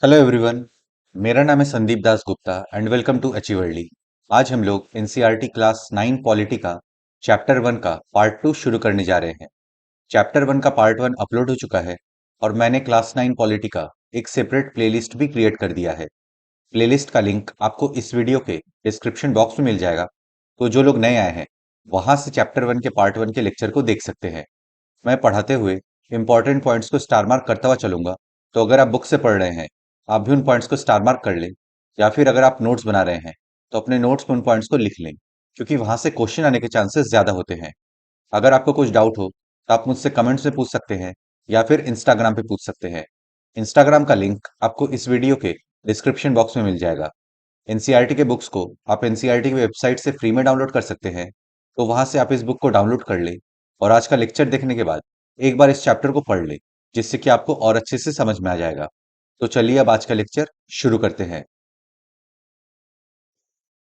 Hello everyone. मेरा नाम है Sandeep Das Gupta and welcome to अचीवर्ली। आज हम लोग एनसीईआरटी क्लास 9 पॉलिटी का चैप्टर 1 का पार्ट 2 शुरू करने जा रहे हैं। चैप्टर 1 का पार्ट 1 अपलोड हो चुका है और मैंने क्लास 9 पॉलिटी का एक सेपरेट प्लेलिस्ट भी क्रिएट कर दिया है। प्लेलिस्ट का लिंक आपको इस वीडियो के डिस्क्रिप्शन बॉक्स में मिल जाएगा। तो जो लोग नए आए हैं वहां से चैप्टर 1 के पार्ट 1 के लेक्चर को देख सकते हैं। मैं पढ़ाते हुए इंपॉर्टेंट पॉइंट्स को स्टार मार्क करता हुआ चलूंगा। तो अगर आप बुक से पढ़ रहे हैं आप भी उन पॉइंट्स को स्टार मार्क कर लें, या फिर अगर आप नोट्स बना रहे हैं तो अपने नोट्स में उन पॉइंट्स को लिख लें, क्योंकि वहां से क्वेश्चन आने के चांसेस ज्यादा होते हैं। अगर आपको कुछ डाउट हो तो आप मुझसे कमेंट्स में पूछ सकते हैं या फिर इंस्टाग्राम पे पूछ सकते हैं। इंस्टाग्राम का लिंक आपको इस वीडियो के डिस्क्रिप्शन बॉक्स में मिल जाएगा। एनसीईआरटी के बुक्स को आप एनसीईआरटी की वेबसाइट से फ्री में डाउनलोड कर सकते हैं। तो वहां से आप इस बुक को डाउनलोड कर ले और आज का लेक्चर देखने के बाद एक बार इस चैप्टर को पढ़ ले, जिससे कि आपको और अच्छे से समझ में आ जाएगा। तो चलिए अब आज का लेक्चर शुरू करते हैं।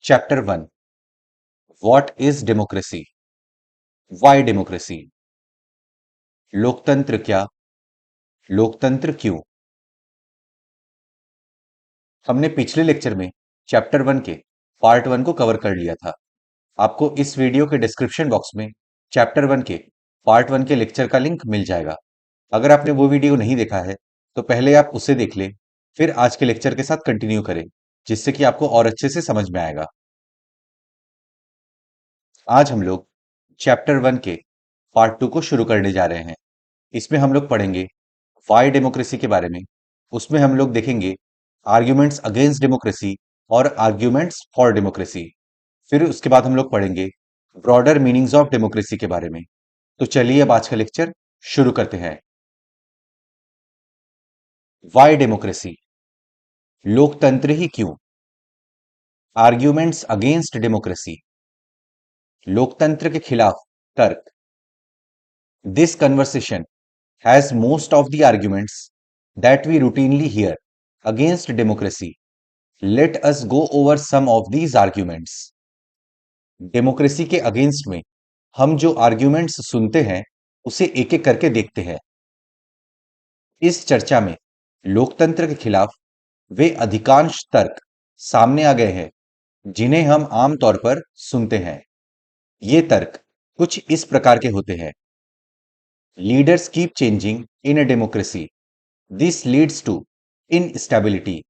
Chapter 1। What is democracy? Why democracy? लोकतंत्र क्या? लोकतंत्र क्यों? हमने पिछले लेक्चर में चैप्टर 1 के पार्ट 1 को कवर कर लिया था। आपको इस वीडियो के डिस्क्रिप्शन बॉक्स में चैप्टर 1 के पार्ट 1 के लेक्चर का लिंक मिल जाएगा। अगर आपने वो वीडियो नहीं देखा है तो पहले आप उसे देख लें, फिर आज के लेक्चर के साथ कंटिन्यू करें, जिससे कि आपको और अच्छे से समझ में आएगा। आज हम लोग चैप्टर 1 के पार्ट 2 को शुरू करने जा रहे हैं। इसमें हम लोग पढ़ेंगे वाई डेमोक्रेसी के बारे में। उसमें हम लोग देखेंगे आर्ग्यूमेंट्स अगेंस्ट डेमोक्रेसी और आर्ग्यूमेंट्स फॉर डेमोक्रेसी। फिर उसके बाद हम लोग पढ़ेंगे ब्रॉडर मीनिंग्स ऑफ डेमोक्रेसी के बारे में। तो चलिए अब आज का लेक्चर शुरू करते हैं। Y democracy? लोकतंत्र ही क्यों? आर्ग्यूमेंट्स अगेंस्ट डेमोक्रेसी, लोकतंत्र के खिलाफ तर्क। This conversation has most of the arguments that we routinely hear against democracy. Let us go over some of these arguments. Democracy के अगेंस्ट में हम जो आर्ग्यूमेंट्स सुनते हैं उसे एक एक करके देखते हैं। इस चर्चा में लोकतंत्र के खिलाफ वे अधिकांश तर्क सामने आ गए हैं जिन्हें हम आम तौर पर सुनते हैं। ये तर्क कुछ इस प्रकार के होते हैं। Leaders keep changing in a democracy, this leads to instability.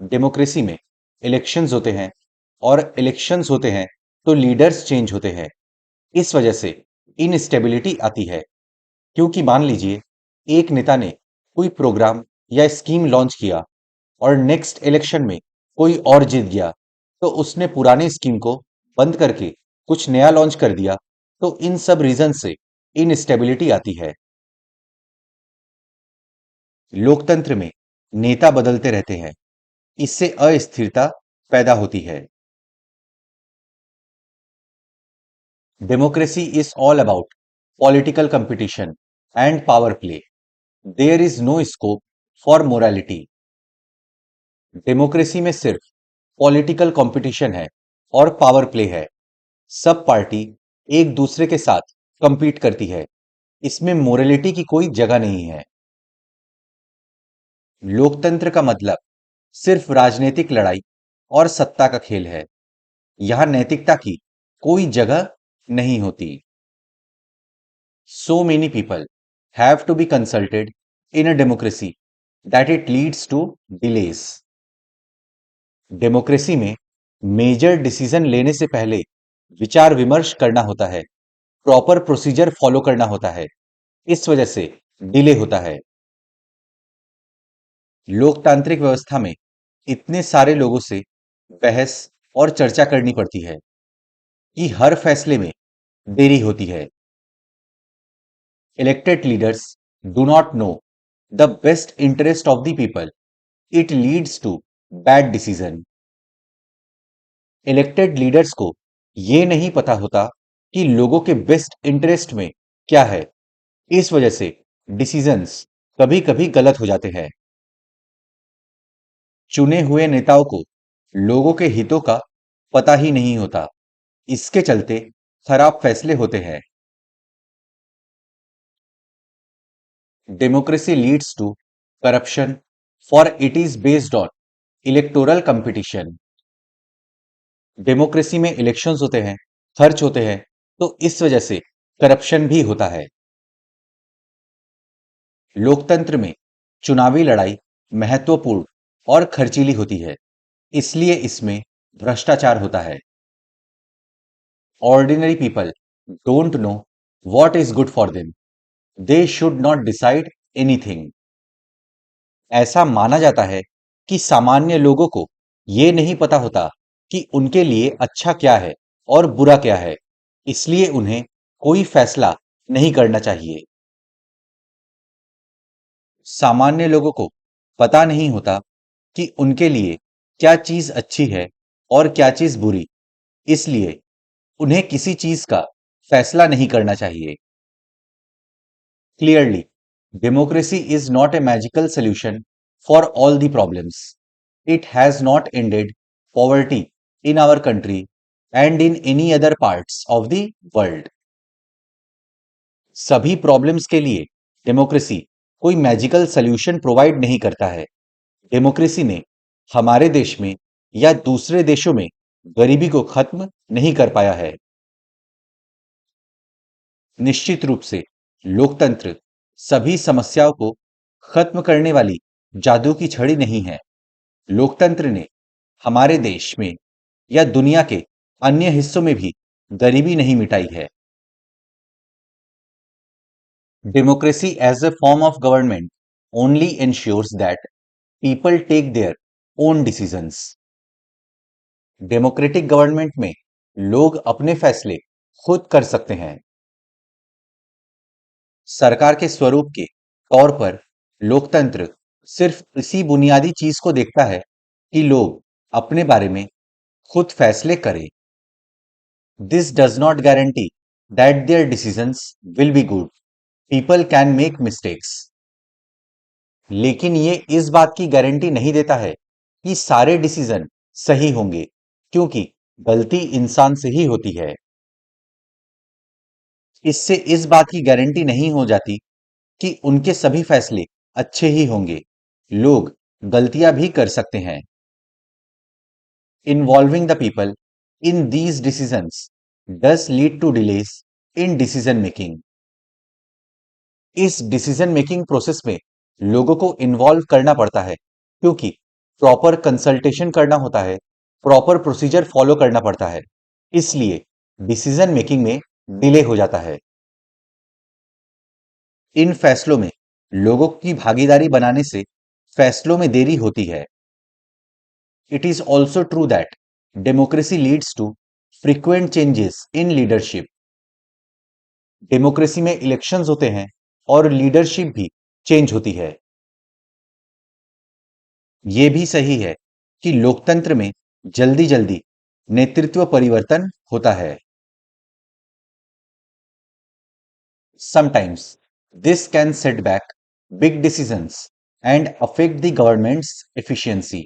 Democracy में इलेक्शंस होते हैं और इलेक्शंस होते हैं तो लीडर्स चेंज होते हैं। इस वजह से इनस्टेबिलिटी आती है, क्योंकि मान लीजिए एक नेता ने कोई प्रोग्राम या स्कीम लॉन्च किया और नेक्स्ट इलेक्शन में कोई और जीत गया, तो उसने पुरानी स्कीम को बंद करके कुछ नया लॉन्च कर दिया। तो इन सब रीजन से इनस्टेबिलिटी आती है। लोकतंत्र में नेता बदलते रहते हैं, इससे अस्थिरता पैदा होती है। Democracy is all about political competition and power play. There is no scope for morality. Democracy में सिर्फ पॉलिटिकल कंपटीशन है और पावर प्ले है। सब पार्टी एक दूसरे के साथ कंपीट करती है। इसमें मोरालिटी की कोई जगह नहीं है। लोकतंत्र का मतलब सिर्फ राजनीतिक लड़ाई और सत्ता का खेल है। यहां नैतिकता की कोई जगह नहीं होती। So many people have to be consulted in a democracy that it leads to delays. Democracy में मेजर डिसीजन लेने से पहले विचार विमर्श करना होता है, प्रॉपर प्रोसीजर फॉलो करना होता है। इस वजह से डिले होता है। लोकतांत्रिक व्यवस्था में इतने सारे लोगों से बहस और चर्चा करनी पड़ती है कि हर फैसले में देरी होती है। Elected leaders do not know the best interest of the people. It leads to bad decision. Elected leaders को ये नहीं पता होता कि लोगों के बेस्ट इंटरेस्ट में क्या है। इस वजह से डिसीजंस कभी कभी गलत हो जाते हैं। चुने हुए नेताओं को लोगों के हितों का पता ही नहीं होता। इसके चलते खराब फैसले होते हैं। Democracy leads to corruption, for it is based on electoral competition. Democracy में इलेक्शंस होते हैं, खर्च होते हैं, तो इस वजह से करप्शन भी होता है। लोकतंत्र में चुनावी लड़ाई महत्वपूर्ण और खर्चीली होती है, इसलिए इसमें भ्रष्टाचार होता है। Ordinary people don't know what is good for them, they should not decide anything. ऐसा माना जाता है कि सामान्य लोगों को ये नहीं पता होता कि उनके लिए अच्छा क्या है और बुरा क्या है, इसलिए उन्हें कोई फैसला नहीं करना चाहिए। सामान्य लोगों को पता नहीं होता कि उनके लिए क्या चीज अच्छी है और क्या चीज बुरी, इसलिए उन्हें किसी चीज का फैसला नहीं करना चाहिए। Clearly, democracy is not a magical solution for all the problems. It has not ended poverty in our country and in any other parts of the world. सभी प्रॉब्लम्स के लिए डेमोक्रेसी कोई मैजिकल सॉल्यूशन प्रोवाइड नहीं करता है। Democracy ने हमारे देश में या दूसरे देशों में गरीबी को खत्म नहीं कर पाया है। निश्चित रूप से लोकतंत्र सभी समस्याओं को खत्म करने वाली जादू की छड़ी नहीं है। लोकतंत्र ने हमारे देश में या दुनिया के अन्य हिस्सों में भी गरीबी नहीं मिटाई है। Democracy as a form of government only ensures that people take their own decisions. Democratic government में लोग अपने फैसले खुद कर सकते हैं। सरकार के स्वरूप के तौर पर लोकतंत्र सिर्फ इसी बुनियादी चीज को देखता है कि लोग अपने बारे में खुद फैसले करें। This does not guarantee that their decisions will be good, people can make mistakes. लेकिन ये इस बात की गारंटी नहीं देता है कि सारे डिसीजन सही होंगे, क्योंकि गलती इंसान से ही होती है। इससे इस बात की गारंटी नहीं हो जाती कि उनके सभी फैसले अच्छे ही होंगे। लोग गलतियां भी कर सकते हैं। Involving the people in these decisions does lead to delays in decision making. इस डिसीजन मेकिंग प्रोसेस में लोगों को इन्वॉल्व करना पड़ता है, क्योंकि प्रॉपर कंसल्टेशन करना होता है, प्रॉपर प्रोसीजर फॉलो करना पड़ता है, इसलिए डिसीजन मेकिंग में डिले हो जाता है। इन फैसलों में लोगों की भागीदारी बनाने से फैसलों में देरी होती है। It is also true that democracy leads to frequent changes in leadership. Democracy में इलेक्शंस होते हैं और लीडरशिप भी चेंज होती है। ये भी सही है कि लोकतंत्र में जल्दी जल्दी नेतृत्व परिवर्तन होता है। Sometimes this can set back big decisions and affect the government's efficiency.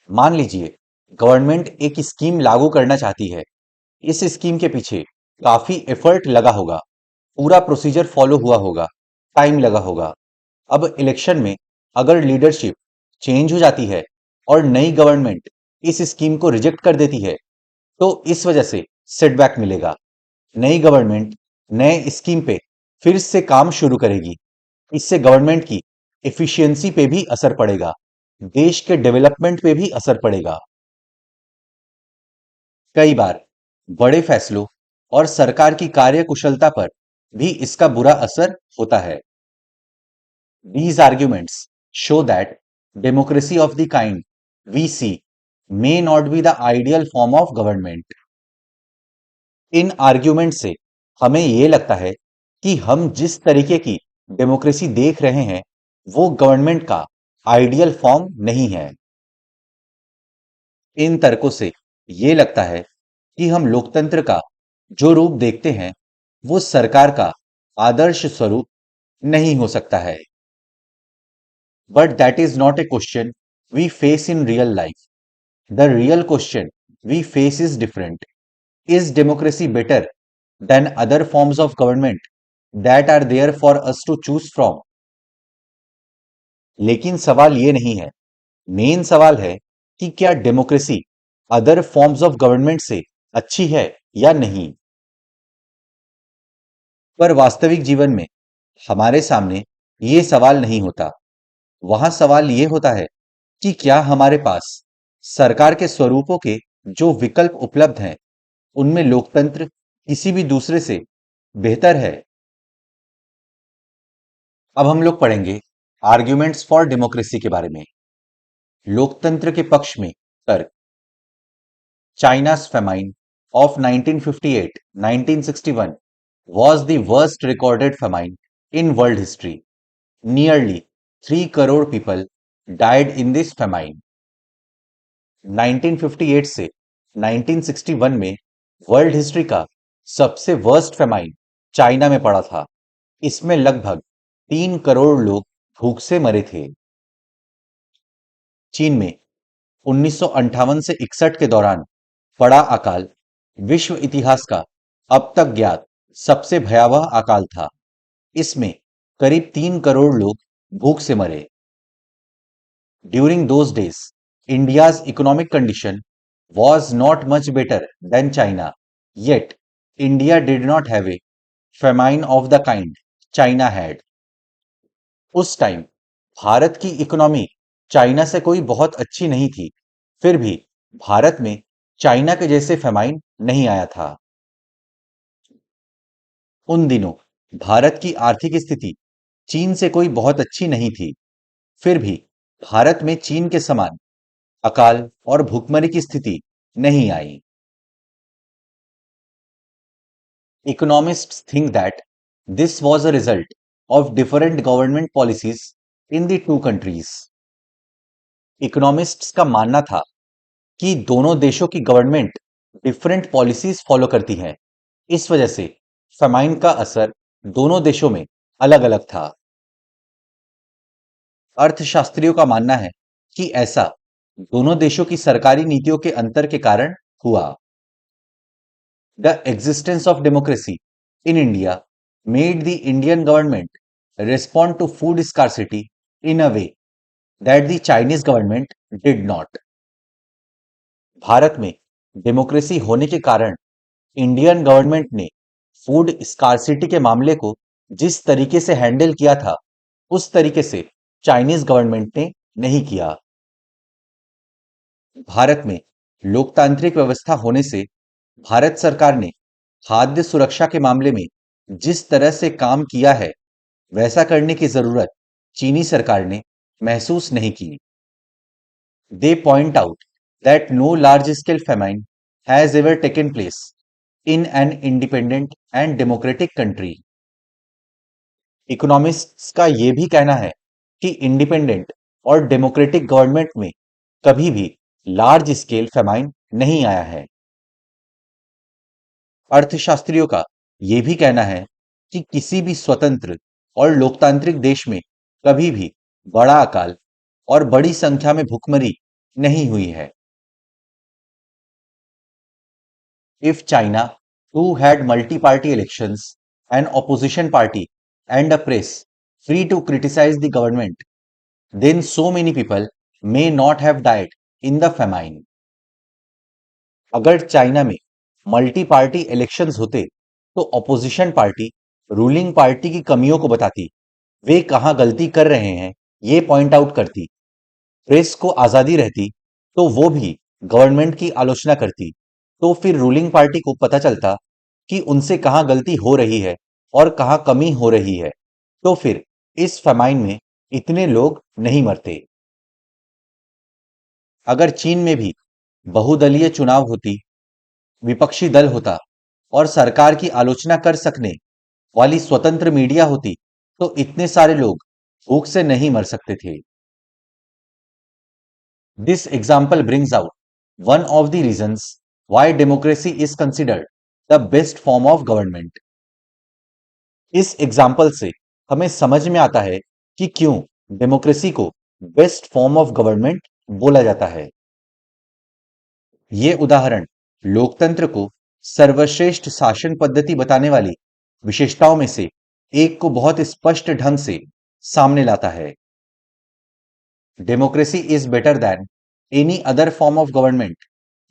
मान लीजिए गवर्नमेंट एक स्कीम लागू करना चाहती है। इस स्कीम के पीछे काफी एफर्ट लगा होगा, पूरा प्रोसीजर फॉलो हुआ होगा, टाइम लगा होगा। अब इलेक्शन में अगर लीडरशिप चेंज हो जाती है और नई गवर्नमेंट इस स्कीम को रिजेक्ट कर देती है, तो इस वजह से सेटबैक मिलेगा। नई गवर्नमेंट नए स्कीम पे फिर से काम शुरू करेगी। इससे गवर्नमेंट की एफिशिएंसी पे भी असर पड़ेगा, देश के डेवलपमेंट पे भी असर पड़ेगा। कई बार बड़े फैसलों और सरकार की कार्यकुशलता पर भी इसका बुरा असर होता है। These arguments show that democracy of the kind we see may not be the ideal form of government. In argument से हमें ये लगता है कि हम जिस तरीके की डेमोक्रेसी देख रहे हैं वो गवर्नमेंट का आइडियल फॉर्म नहीं है। इन तर्कों से ये लगता है कि हम लोकतंत्र का जो रूप देखते हैं वो सरकार का आदर्श स्वरूप नहीं हो सकता है। But that is not a question we face in real life. The real question we face is different. Is democracy better than other forms of government that are there for us to choose from? लेकिन सवाल ये नहीं है। Main सवाल है कि क्या democracy other forms of government से अच्छी है या नहीं। पर वास्तविक जीवन में हमारे सामने ये सवाल नहीं होता। वहां सवाल ये होता है कि क्या हमारे पास सरकार के स्वरूपों के जो विकल्प उपलब्ध हैं, उनमें लोकतंत्र किसी भी दूसरे से बेहतर है। अब हम लोग पढ़ेंगे आर्ग्यूमेंट्स फॉर डेमोक्रेसी के बारे में। लोकतंत्र के पक्ष में तर्क। China's famine of 1958-1961 was the worst recorded famine in world history. Nearly 3 crore people died in this famine. 1958 से 1961 में वर्ल्ड हिस्ट्री का सबसे वर्स्ट फेमाइन चाइना में पड़ा था। इसमें लगभग 3 करोड़ लोग भूख से मरे थे। चीन में 1958 से 61 के दौरान पड़ा अकाल विश्व इतिहास का अब तक ज्ञात सबसे भयावह अकाल था। इसमें करीब 3 करोड़ लोग भूख से मरे। During those days India's economic condition was not much better than China, yet India did not have a famine of the kind China had. उस टाइम भारत की इकोनॉमी चाइना से कोई बहुत अच्छी नहीं थी, फिर भी भारत में चाइना के जैसे फेमाइन नहीं आया था। उन दिनों भारत की आर्थिक स्थिति चीन से कोई बहुत अच्छी नहीं थी, फिर भी भारत में चीन के समान अकाल और भूखमरी की स्थिति नहीं आई। Economists think that this was a result of different government policies in the two countries. Economists का मानना था कि दोनों देशों की गवर्नमेंट डिफरेंट पॉलिसीज फॉलो करती हैं। इस वजह से फेमाइन का असर दोनों देशों में अलग-अलग था। अर्थशास्त्रियों का मानना है कि ऐसा दोनों देशों की सरकारी नीतियों के अंतर के कारण हुआ। The existence of democracy in India made the Indian government respond to food scarcity in a way that the Chinese government did not. Bharat में डेमोक्रेसी होने के कारण इंडियन गवर्नमेंट ने फूड स्कार्सिटी के मामले को जिस तरीके से हैंडल किया था, उस तरीके से चाइनीज गवर्नमेंट ने नहीं किया। भारत में लोकतांत्रिक व्यवस्था होने से भारत सरकार ने खाद्य सुरक्षा के मामले में जिस तरह से काम किया है, वैसा करने की जरूरत चीनी सरकार ने महसूस नहीं की। They point out that no large scale famine has ever taken place in an independent and democratic country. Economists का यह भी कहना है कि इंडिपेंडेंट और डेमोक्रेटिक गवर्नमेंट में कभी भी लार्ज स्केल फेमाइन नहीं आया है। अर्थशास्त्रियों का यह भी कहना है कि किसी भी स्वतंत्र और लोकतांत्रिक देश में कभी भी बड़ा अकाल और बड़ी संख्या में भुखमरी नहीं हुई है। If China too had multi-party elections, an opposition party, and a press free to criticize the government, then so many people may not have died in the famine. अगर चाइना में मल्टी पार्टी इलेक्शंस होते तो opposition party ruling party की कमियों को बताती, वे कहां गलती कर रहे हैं ये पॉइंट आउट करती, प्रेस को आजादी रहती तो वो भी गवर्नमेंट की आलोचना करती, तो फिर रूलिंग पार्टी को पता चलता कि उनसे कहां गलती हो रही है और कहां कमी हो रही है, तो फिर इस फेमाइन में इतने लोग नहीं मरते। अगर चीन में भी बहुदलीय चुनाव होती, विपक्षी दल होता और सरकार की आलोचना कर सकने वाली स्वतंत्र मीडिया होती, तो इतने सारे लोग भूख से नहीं मर सकते थे। This example brings out one of the reasons why democracy is considered the best form of government. इस एग्जाम्पल से हमें समझ में आता है कि क्यों डेमोक्रेसी को बेस्ट फॉर्म ऑफ गवर्नमेंट बोला जाता है। ये उदाहरण लोकतंत्र को सर्वश्रेष्ठ शासन पद्धति बताने वाली विशेषताओं में से एक को बहुत स्पष्ट ढंग से सामने लाता है। Democracy is better than any other form of government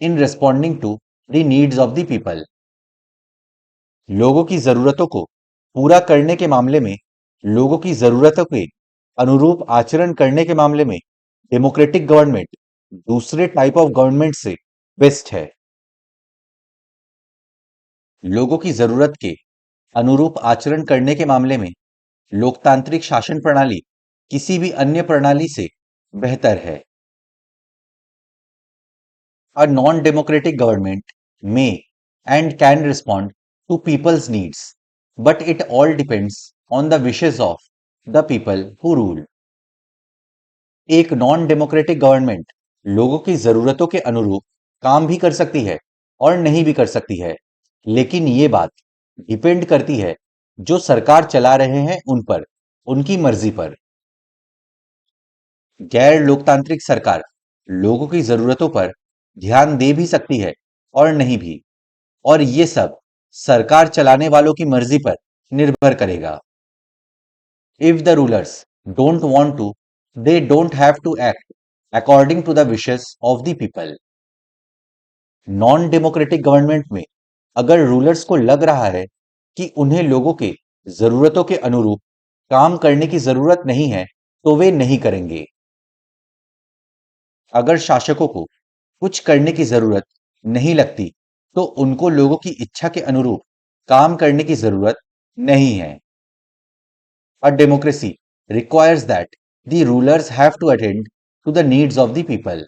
in responding to the needs of the people. लोगों की जरूरतों को पूरा करने के मामले में, लोगों की जरूरतों के अनुरूप आचरण करने के मामले में डेमोक्रेटिक गवर्नमेंट दूसरे टाइप ऑफ गवर्नमेंट से बेस्ट है। लोगों की जरूरत के अनुरूप आचरण करने के मामले में लोकतांत्रिक शासन प्रणाली किसी भी अन्य प्रणाली से बेहतर है। A non-democratic government may and can respond to people's needs, but it all depends on the wishes of the people who rule. एक नॉन डेमोक्रेटिक गवर्नमेंट लोगों की जरूरतों के अनुरूप काम भी कर सकती है और नहीं भी कर सकती है, लेकिन ये बात डिपेंड करती है जो सरकार चला रहे हैं उन पर, उनकी मर्जी पर। गैर लोकतांत्रिक सरकार लोगों की जरूरतों पर ध्यान दे भी सकती है और नहीं भी, और ये सब सरकार चलाने वालों की मर्जी पर निर्भर करेगा। If the rulers don't want to, they don't have to act according to the wishes of the people. Non democratic government में अगर रूलर्स को लग रहा है कि उन्हें लोगों के जरूरतों के अनुरूप काम करने की जरूरत नहीं है, तो वे नहीं करेंगे। अगर शासकों को कुछ करने की जरूरत नहीं लगती, तो उनको लोगों की इच्छा के अनुरूप काम करने की जरूरत नहीं है। A democracy requires that the rulers have to attend to the needs of the people.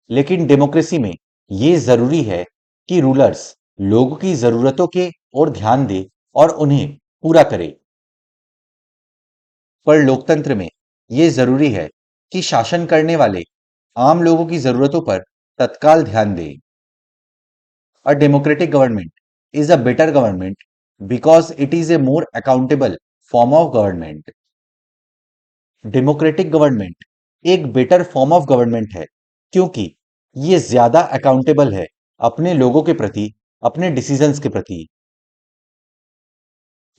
लेकिन डेमोक्रेसी में ये जरूरी है कि रूलर्स लोगों की जरूरतों के ओर ध्यान दे और उन्हें पूरा करे। पर लोकतंत्र में ये जरूरी है कि शासन करने वाले आम लोगों की जरूरतों पर तत्काल ध्यान दें। A democratic government is a better government because it is a more accountable form of government. Democratic government एक बेटर फॉर्म ऑफ गवर्नमेंट है क्योंकि ये ज्यादा अकाउंटेबल है अपने लोगों के प्रति, अपने डिसीजंस के प्रति।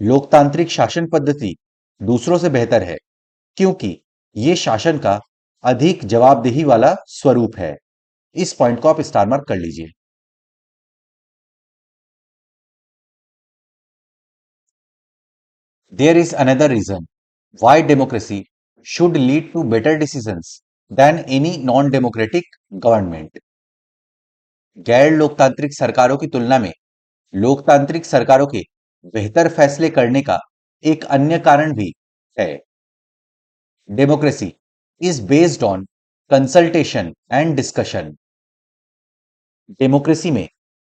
लोकतांत्रिक शासन पद्धति दूसरों से बेहतर है क्योंकि ये शासन का अधिक जवाबदेही वाला स्वरूप है। इस पॉइंट को आप स्टार मार्क कर लीजिए। There is another reason why democracy should lead to better decisions than any non-democratic government. गैर लोकतांत्रिक सरकारों की तुलना में लोकतांत्रिक सरकारों के बेहतर फैसले करने का एक अन्य कारण भी है। Democracy is based on consultation and discussion. Democracy में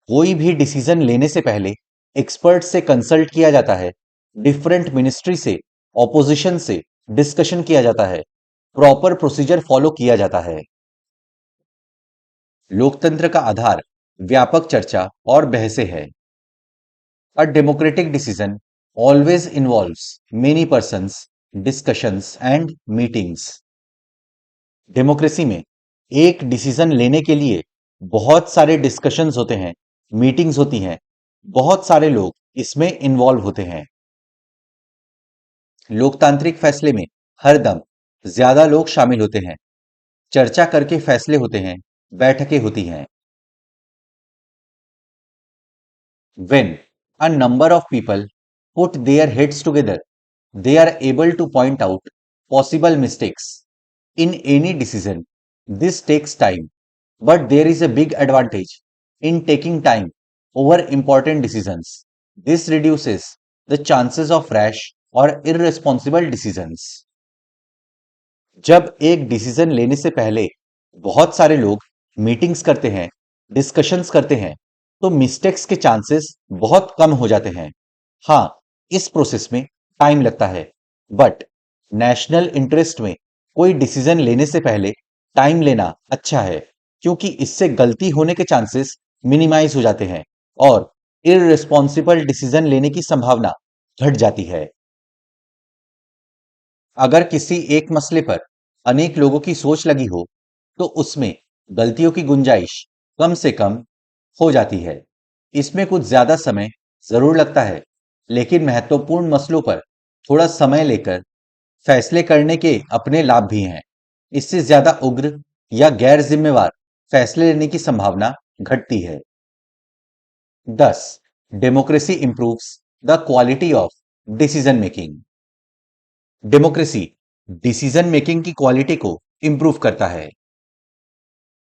कोई भी डिसीजन लेने से पहले एक्सपर्ट से कंसल्ट किया जाता है, डिफरेंट मिनिस्ट्री से, ऑपोजिशन से डिस्कशन किया जाता है, प्रॉपर प्रोसीजर फॉलो किया जाता है। लोकतंत्र का आधार व्यापक चर्चा और बहसें है। A democratic decision always involves many persons, discussions and meetings. Democracy में एक डिसीजन लेने के लिए बहुत सारे डिस्कशंस होते हैं, मीटिंग्स होती हैं, बहुत सारे लोग इसमें इन्वॉल्व होते हैं। लोकतांत्रिक फैसले में हर दम ज्यादा लोग शामिल होते हैं, चर्चा करके फैसले होते हैं, बैठकें होती हैं। When a number of people put their heads together, they are able to point out possible mistakes in any decision. This takes time, but there is a big advantage in taking time over important decisions. This reduces the chances of rash or irresponsible decisions. जब एक decision लेने से पहले बहुत सारे लोग meetings करते हैं, डिस्कशंस करते हैं, तो मिस्टेक्स के चांसेस बहुत कम हो जाते हैं। हाँ, इस प्रोसेस में टाइम लगता है, बट नेशनल इंटरेस्ट में कोई डिसीजन लेने से पहले टाइम लेना अच्छा है क्योंकि इससे गलती होने के चांसेस मिनिमाइज हो जाते हैं और इररिस्पॉन्सिबल डिसीजन लेने की संभावना घट जाती है। अगर किसी एक मसले पर अनेक लोगों की सोच लगी हो, तो उसमें गलतियों की गुंजाइश कम से कम हो जाती है। इसमें कुछ ज्यादा समय जरूर लगता है, लेकिन महत्वपूर्ण मसलों पर थोड़ा समय लेकर फैसले करने के अपने लाभ भी हैं। इससे ज्यादा उग्र या गैर जिम्मेवार फैसले लेने की संभावना घटती है। 10. Democracy improves the quality of decision making. Democracy decision making की क्वालिटी को इंप्रूव करता है।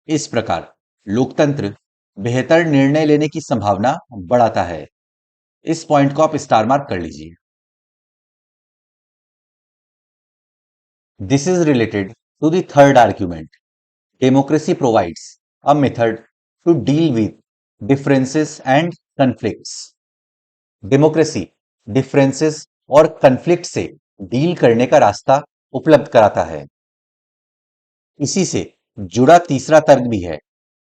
इस प्रकार लोकतंत्र बेहतर निर्णय लेने की संभावना बढ़ाता है। इस पॉइंट को आप स्टार मार्क कर लीजिए। This is related to the third argument. Democracy provides a method to deal with differences and conflicts. Democracy differences और कन्फ्लिक्ट से डील करने का रास्ता उपलब्ध कराता है। इसी से जुड़ा तीसरा तर्क भी है।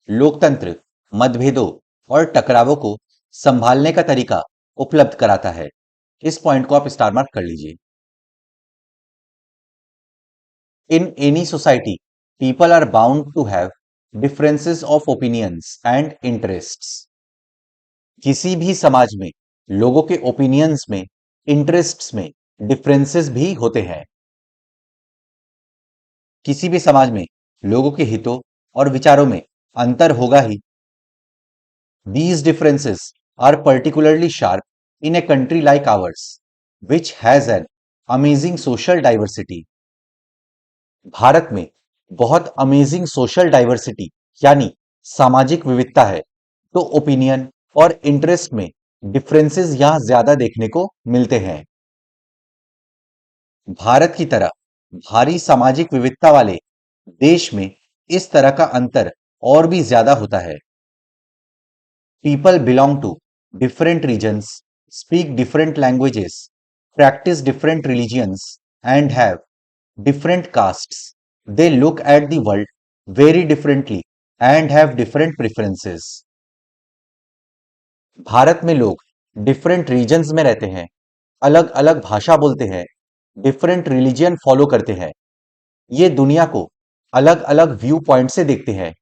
लोकतंत्र मतभेदों और टकरावों को संभालने का तरीका उपलब्ध कराता है। इस पॉइंट को आप स्टार मार्क कर लीजिए। In any society, people are bound to have differences of opinions and interests. किसी भी समाज में लोगों के ओपिनियंस में, इंटरेस्ट्स में डिफरेंसेस भी होते हैं। किसी भी समाज में लोगों के हितों और विचारों में अंतर होगा ही। These differences are particularly sharp in a country like ours, which has an amazing social diversity. Bharat में बहुत अमेजिंग सोशल डाइवर्सिटी यानी सामाजिक विविधता है, तो ओपिनियन और इंटरेस्ट में डिफरेंसेस यहां ज्यादा देखने को मिलते हैं। भारत की तरह भारी सामाजिक विविधता वाले देश में इस तरह का अंतर और भी ज्यादा होता है। People belong to different regions, speak different languages, practice different religions, and have different castes. They look at the world very differently and have different preferences. Bharat में लोग डिफरेंट रीजन्स में रहते हैं, अलग अलग भाषा बोलते हैं, डिफरेंट रिलीजियन फॉलो करते हैं। ये दुनिया को अलग अलग व्यू पॉइंट से देखते हैं,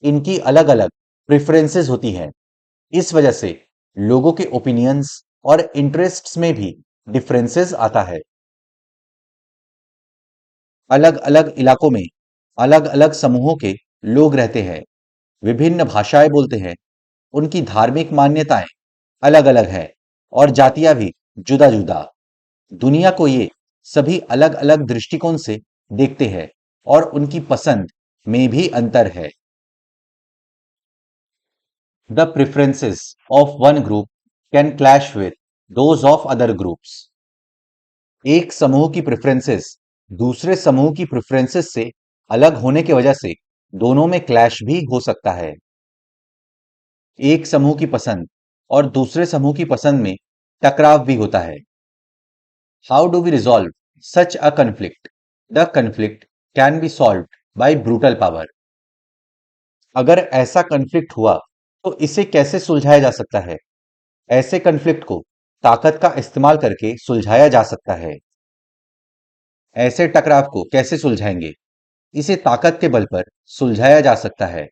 इनकी अलग अलग प्रेफरेंसेस होती हैं। इस वजह से लोगों के ओपिनियंस और इंटरेस्ट्स में भी डिफरेंसेस आता है। अलग अलग इलाकों में अलग अलग समूहों के लोग रहते हैं, विभिन्न भाषाएं बोलते हैं, उनकी धार्मिक मान्यताएं अलग अलग है और जातियां भी जुदा जुदा। दुनिया को ये सभी अलग अलग दृष्टिकोण से देखते हैं और उनकी पसंद में भी अंतर है। The preferences of one group can clash with those of other groups. एक समूह की प्रेफरेंसेस दूसरे समूह की प्रेफरेंसेस से अलग होने की वजह से दोनों में क्लैश भी हो सकता है। एक समूह की पसंद और दूसरे समूह की पसंद में टकराव भी होता है। How do we resolve such a conflict? The conflict can be solve by brutal power. अगर ऐसा कन्फ्लिक्ट हुआ तो इसे कैसे सुलझाया जा सकता है? ऐसे कन्फ्लिक्ट को ताकत का इस्तेमाल करके सुलझाया जा सकता है। ऐसे टकराव को कैसे सुलझाएंगे? इसे ताकत के बल पर सुलझाया जा सकता है।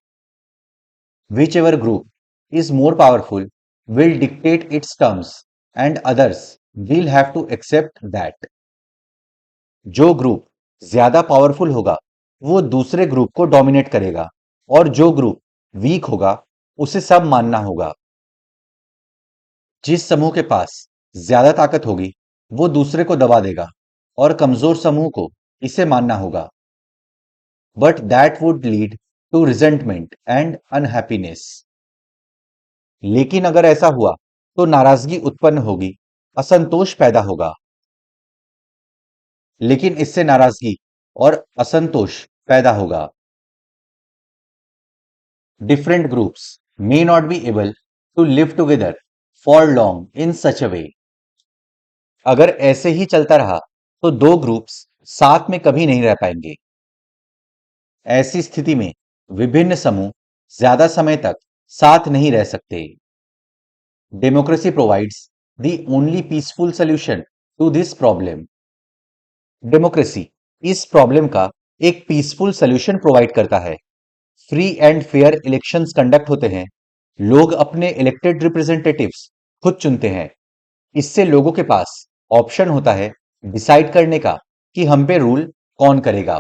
Whichever group is more powerful will dictate its terms and others will have to accept that. जो ग्रुप ज्यादा पावरफुल होगा वो दूसरे ग्रुप को डोमिनेट करेगा और जो ग्रुप वीक होगा उसे सब मानना होगा। जिस समूह के पास ज्यादा ताकत होगी वो दूसरे को दबा देगा और कमजोर समूह को इसे मानना होगा। But that would lead to resentment and unhappiness. लेकिन अगर ऐसा हुआ तो नाराजगी उत्पन्न होगी, असंतोष पैदा होगा। लेकिन इससे नाराजगी और असंतोष पैदा होगा। Different groups may not be able to live together for long in such a way. अगर ऐसे ही चलता रहा तो दो ग्रुप्स साथ में कभी नहीं रह पाएंगे। ऐसी स्थिति में विभिन्न समूह ज्यादा समय तक साथ नहीं रह सकते। Democracy provides the only peaceful solution to this problem. Democracy इस प्रॉब्लम का एक पीसफुल सॉल्यूशन प्रोवाइड करता है। Free and fair elections conduct होते हैं, लोग अपने इलेक्टेड रिप्रेजेंटेटिव्स खुद चुनते हैं। इससे लोगों के पास ऑप्शन होता है डिसाइड करने का कि हम पे रूल कौन करेगा।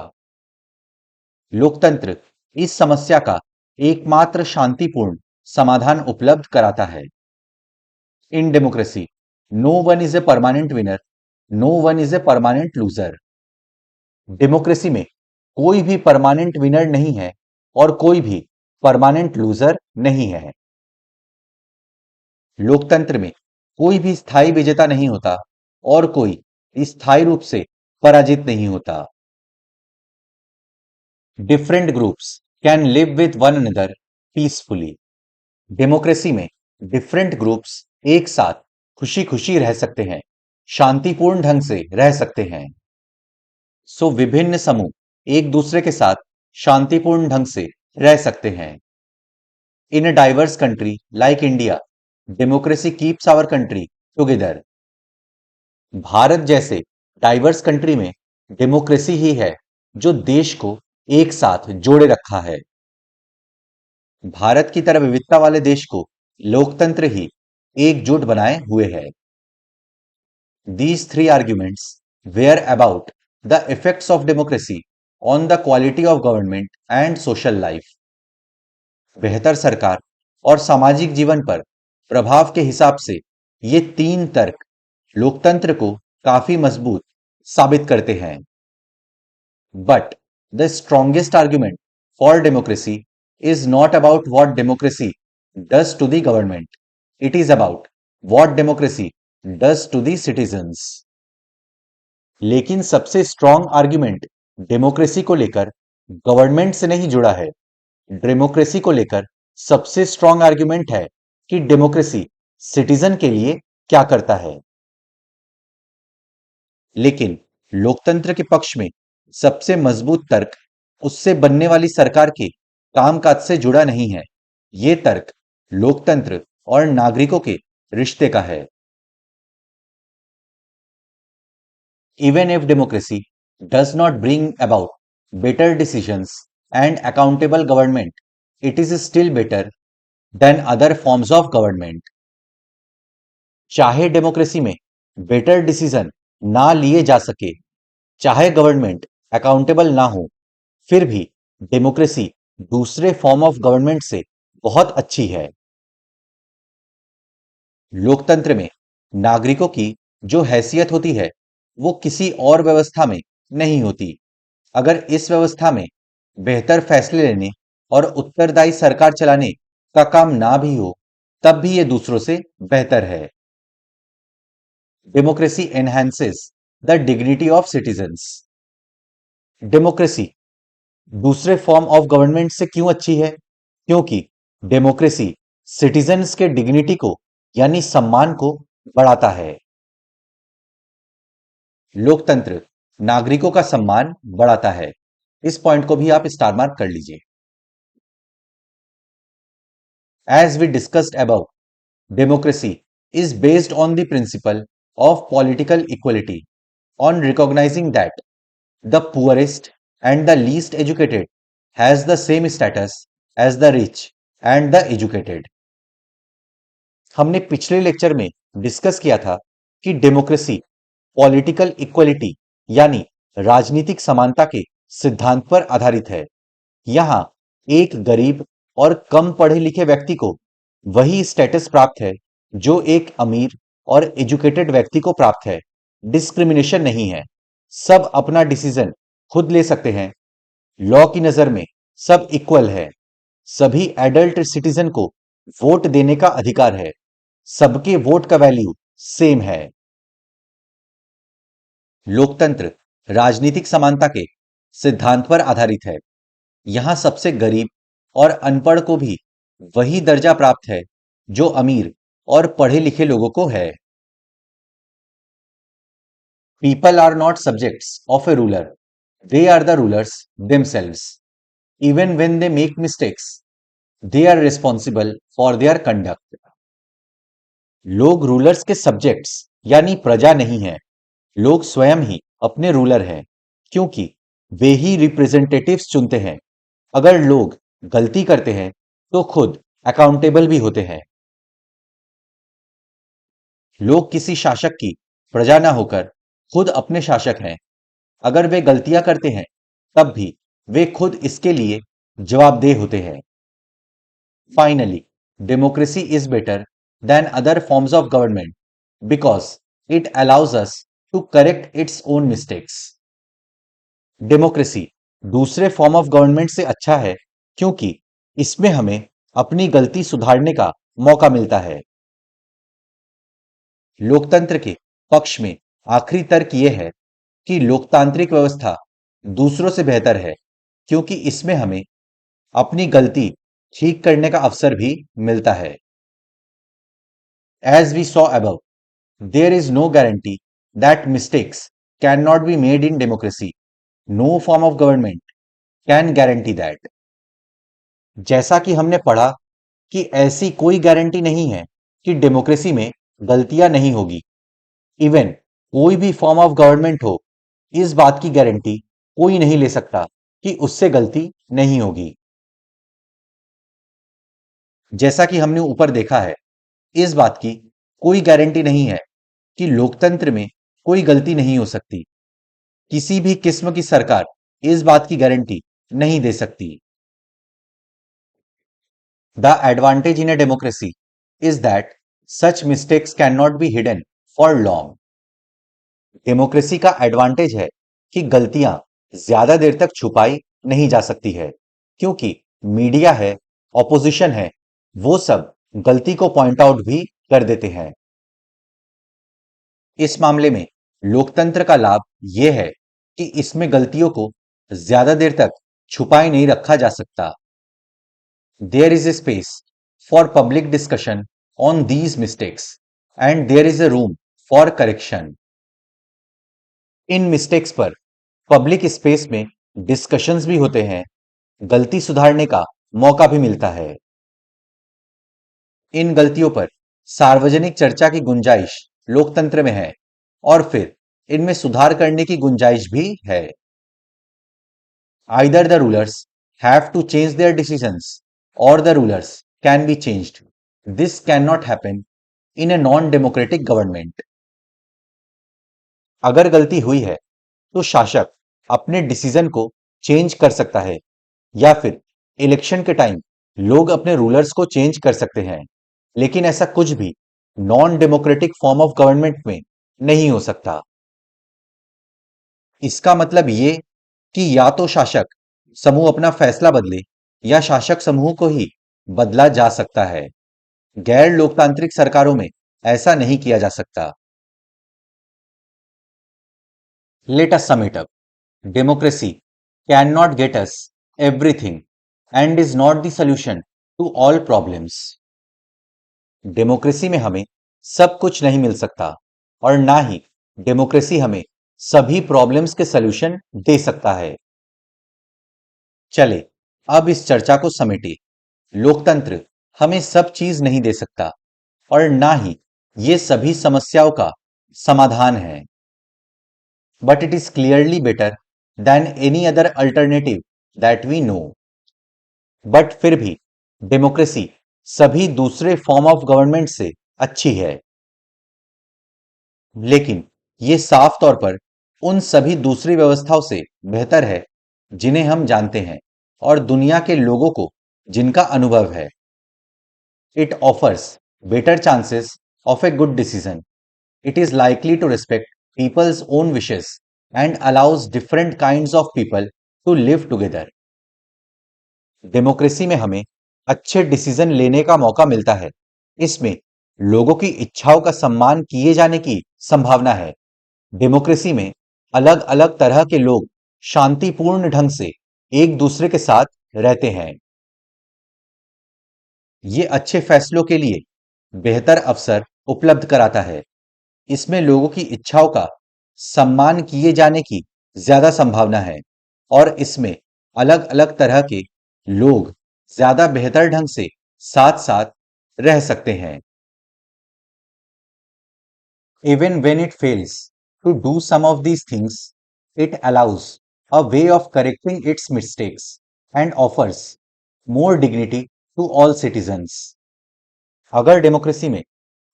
लोकतंत्र इस समस्या का एकमात्र शांतिपूर्ण समाधान उपलब्ध कराता है। In democracy, no one is a permanent winner, no one is a permanent loser. Democracy में कोई भी परमानेंट विनर नहीं है और कोई भी परमानेंट लूजर नहीं है। लोकतंत्र में कोई भी स्थायी विजेता नहीं होता और कोई स्थायी रूप से पराजित नहीं होता। Different groups can live with one another peacefully. Democracy में डिफरेंट ग्रुप्स एक साथ खुशी खुशी रह सकते हैं, शांतिपूर्ण ढंग से रह सकते हैं। सो विभिन्न समूह एक दूसरे के साथ शांतिपूर्ण ढंग से रह सकते हैं। In a diverse country like India, democracy keeps our country together. Bharat जैसे डाइवर्स कंट्री में डेमोक्रेसी ही है जो देश को एक साथ जोड़े रखा है। भारत की तरह विविधता वाले देश को लोकतंत्र ही एकजुट बनाए हुए है। These three arguments were about the effects of democracy on the quality of government and social life. बेहतर सरकार और सामाजिक जीवन पर प्रभाव के हिसाब से ये तीन तर्क लोकतंत्र को काफी मजबूत साबित करते हैं। But the strongest argument for democracy is not about what democracy does to the government. It is about what democracy does to the citizens. लेकिन सबसे स्ट्रॉन्ग आर्ग्यूमेंट डेमोक्रेसी को लेकर गवर्नमेंट से नहीं जुड़ा है। डेमोक्रेसी को लेकर सबसे स्ट्रॉन्ग आर्ग्यूमेंट है कि डेमोक्रेसी सिटीजन के लिए क्या करता है। लेकिन लोकतंत्र के पक्ष में सबसे मजबूत तर्क उससे बनने वाली सरकार के कामकाज से जुड़ा नहीं है। ये तर्क लोकतंत्र और नागरिकों के रिश्ते का है। Even if democracy does not bring about better decisions and accountable government, it is still better than other forms of government. चाहे डेमोक्रेसी में बेटर डिसीजन ना लिए जा सके, चाहे गवर्नमेंट अकाउंटेबल ना हो, फिर भी डेमोक्रेसी दूसरे फॉर्म ऑफ गवर्नमेंट से बहुत अच्छी है। लोकतंत्र में नागरिकों की जो हैसियत होती है वो किसी और व्यवस्था में नहीं होती। अगर इस व्यवस्था में बेहतर फैसले लेने और उत्तरदायी सरकार चलाने का काम ना भी हो, तब भी ये दूसरों से बेहतर है। Democracy enhances the dignity of citizens. Democracy दूसरे फॉर्म ऑफ गवर्नमेंट से क्यों अच्छी है? क्योंकि डेमोक्रेसी सिटीजन्स के डिग्निटी को यानी सम्मान को बढ़ाता है। लोकतंत्र नागरिकों का सम्मान बढ़ाता है। इस पॉइंट को भी आप स्टार मार्क कर लीजिए। As we discussed above, democracy is based on the principle of political equality, on recognizing that the poorest and the least educated has the same status as the rich and the educated. हमने पिछले lecture में discuss किया था कि democracy political equality यानी राजनीतिक समानता के सिद्धांत पर आधारित है। यहां एक गरीब और कम पढ़े लिखे व्यक्ति को वही स्टेटस प्राप्त है जो एक अमीर और एजुकेटेड व्यक्ति को प्राप्त है। डिस्क्रिमिनेशन नहीं है। सब अपना डिसीजन खुद ले सकते हैं। लॉ की नजर में सब इक्वल है। सभी एडल्ट सिटीजन को वोट देने का अधिकार है। सबके वोट का वैल्यू सेम है। लोकतंत्र राजनीतिक समानता के सिद्धांत पर आधारित है। यहां सबसे गरीब और अनपढ़ को भी वही दर्जा प्राप्त है जो अमीर और पढ़े लिखे लोगों को है। People are not subjects of a ruler, they are the rulers themselves. Even when they make mistakes, they are responsible for their conduct. लोग रूलर्स के सब्जेक्ट्स यानी प्रजा नहीं है। लोग स्वयं ही अपने रूलर हैं, क्योंकि वे ही रिप्रेजेंटेटिव्स चुनते हैं। अगर लोग गलती करते हैं तो खुद अकाउंटेबल भी होते हैं। लोग किसी शासक की प्रजा ना होकर खुद अपने शासक हैं। अगर वे गलतियां करते हैं तब भी वे खुद इसके लिए जवाबदेह होते हैं। Finally, democracy is better than other forms of government because it allows us to correct its own mistakes. Democracy दूसरे फॉर्म ऑफ गवर्नमेंट से अच्छा है क्योंकि इसमें हमें अपनी गलती सुधारने का मौका मिलता है। लोकतंत्र के पक्ष में आखिरी तर्क यह है कि लोकतांत्रिक व्यवस्था दूसरों से बेहतर है क्योंकि इसमें हमें अपनी गलती ठीक करने का अवसर भी मिलता है। As we saw above, there is no guarantee that mistakes cannot be made in democracy. No form of government can guarantee that. जैसा कि हमने पढ़ा कि ऐसी कोई गारंटी नहीं है कि डेमोक्रेसी में गलतियां नहीं होगी। इवन कोई भी फॉर्म ऑफ गवर्नमेंट हो, इस बात की गारंटी कोई नहीं ले सकता कि उससे गलती नहीं होगी। जैसा कि हमने ऊपर देखा है, इस बात की कोई गारंटी नहीं है कि लोकतंत्र में कोई गलती नहीं हो सकती। किसी भी किस्म की सरकार इस बात की गारंटी नहीं दे सकती। The advantage in a democracy is that such mistakes can not be hidden for long. Democracy का एडवांटेज है कि गलतियां ज्यादा देर तक छुपाई नहीं जा सकती है क्योंकि मीडिया है, ऑपोजिशन है, वो सब गलती को पॉइंट आउट भी कर देते हैं। इस मामले में लोकतंत्र का लाभ यह है कि इसमें गलतियों को ज्यादा देर तक छुपाए नहीं रखा जा सकता। There is a space for public discussion on these mistakes and there is a room for correction. इन मिस्टेक्स पर पब्लिक स्पेस में डिस्कशंस भी होते हैं, गलती सुधारने का मौका भी मिलता है। इन गलतियों पर सार्वजनिक चर्चा की गुंजाइश लोकतंत्र में है और फिर इनमें सुधार करने की गुंजाइश भी है। Either the rulers have to change their decisions और the rulers can be changed. This can not happen in a non democratic government. अगर गलती हुई है तो शासक अपने डिसीजन को चेंज कर सकता है या फिर इलेक्शन के टाइम लोग अपने रूलर्स को चेंज कर सकते हैं, लेकिन ऐसा कुछ भी non democratic form of government में नहीं हो सकता। इसका मतलब ये कि या तो शासक समूह अपना फैसला बदले या शासक समूह को ही बदला जा सकता है। गैर लोकतांत्रिक सरकारों में ऐसा नहीं किया जा सकता। Let us sum it up. Democracy can not get us everything and is not the solution to all problems. Democracy में हमें सब कुछ नहीं मिल सकता और ना ही डेमोक्रेसी हमें सभी प्रॉब्लम्स के सॉल्यूशन दे सकता है। चले अब इस चर्चा को समेटे। लोकतंत्र हमें सब चीज नहीं दे सकता और ना ही ये सभी समस्याओं का समाधान है, but it is clearly better than any other alternative that we know. But फिर भी डेमोक्रेसी सभी दूसरे फॉर्म ऑफ गवर्नमेंट से अच्छी है, लेकिन ये साफ तौर पर उन सभी दूसरी व्यवस्थाओं से बेहतर है जिन्हें हम जानते हैं और दुनिया के लोगों को जिनका अनुभव है। It offers better chances of a good decision. It is likely to respect people's own wishes and allows different kinds of people to live together. Democracy में हमें अच्छे डिसीजन लेने का मौका मिलता है। इसमें लोगों की इच्छाओं का सम्मान किए जाने की संभावना है। डेमोक्रेसी में अलग अलग तरह के लोग शांतिपूर्ण ढंग से एक दूसरे के साथ रहते हैं। ये अच्छे फैसलों के लिए बेहतर अवसर उपलब्ध कराता है। इसमें लोगों की इच्छाओं का सम्मान किए जाने की ज्यादा संभावना है और इसमें अलग अलग तरह के लोग ज्यादा बेहतर ढंग से साथ साथ रह सकते हैं। Even when it fails to do some of these things, it allows a way of correcting its mistakes and offers more dignity to all citizens. अगर डेमोक्रेसी में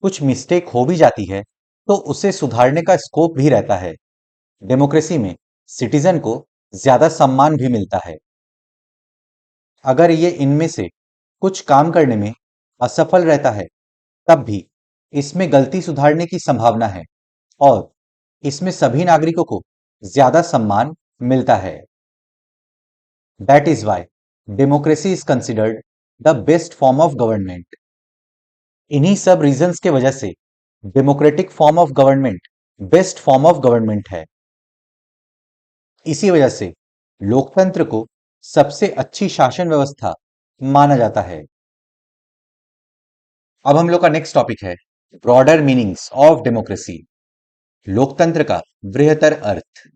कुछ मिस्टेक हो भी जाती है तो उसे सुधारने का स्कोप भी रहता है। डेमोक्रेसी में सिटीजन को ज्यादा सम्मान भी मिलता है। अगर ये इनमें से कुछ काम करने में असफल रहता है, तब भी इसमें गलती सुधारने की संभावना है और इसमें सभी नागरिकों को ज्यादा सम्मान मिलता है। That is why democracy is considered the best form of government. इन्हीं सब रीजंस के वजह से democratic form of government best form of government है। इसी वजह से लोकतंत्र को सबसे अच्छी शासन व्यवस्था माना जाता है। अब हम लोग का नेक्स्ट टॉपिक है ब्रॉडर मीनिंग्स ऑफ डेमोक्रेसी, लोकतंत्र का बृहत्तर अर्थ।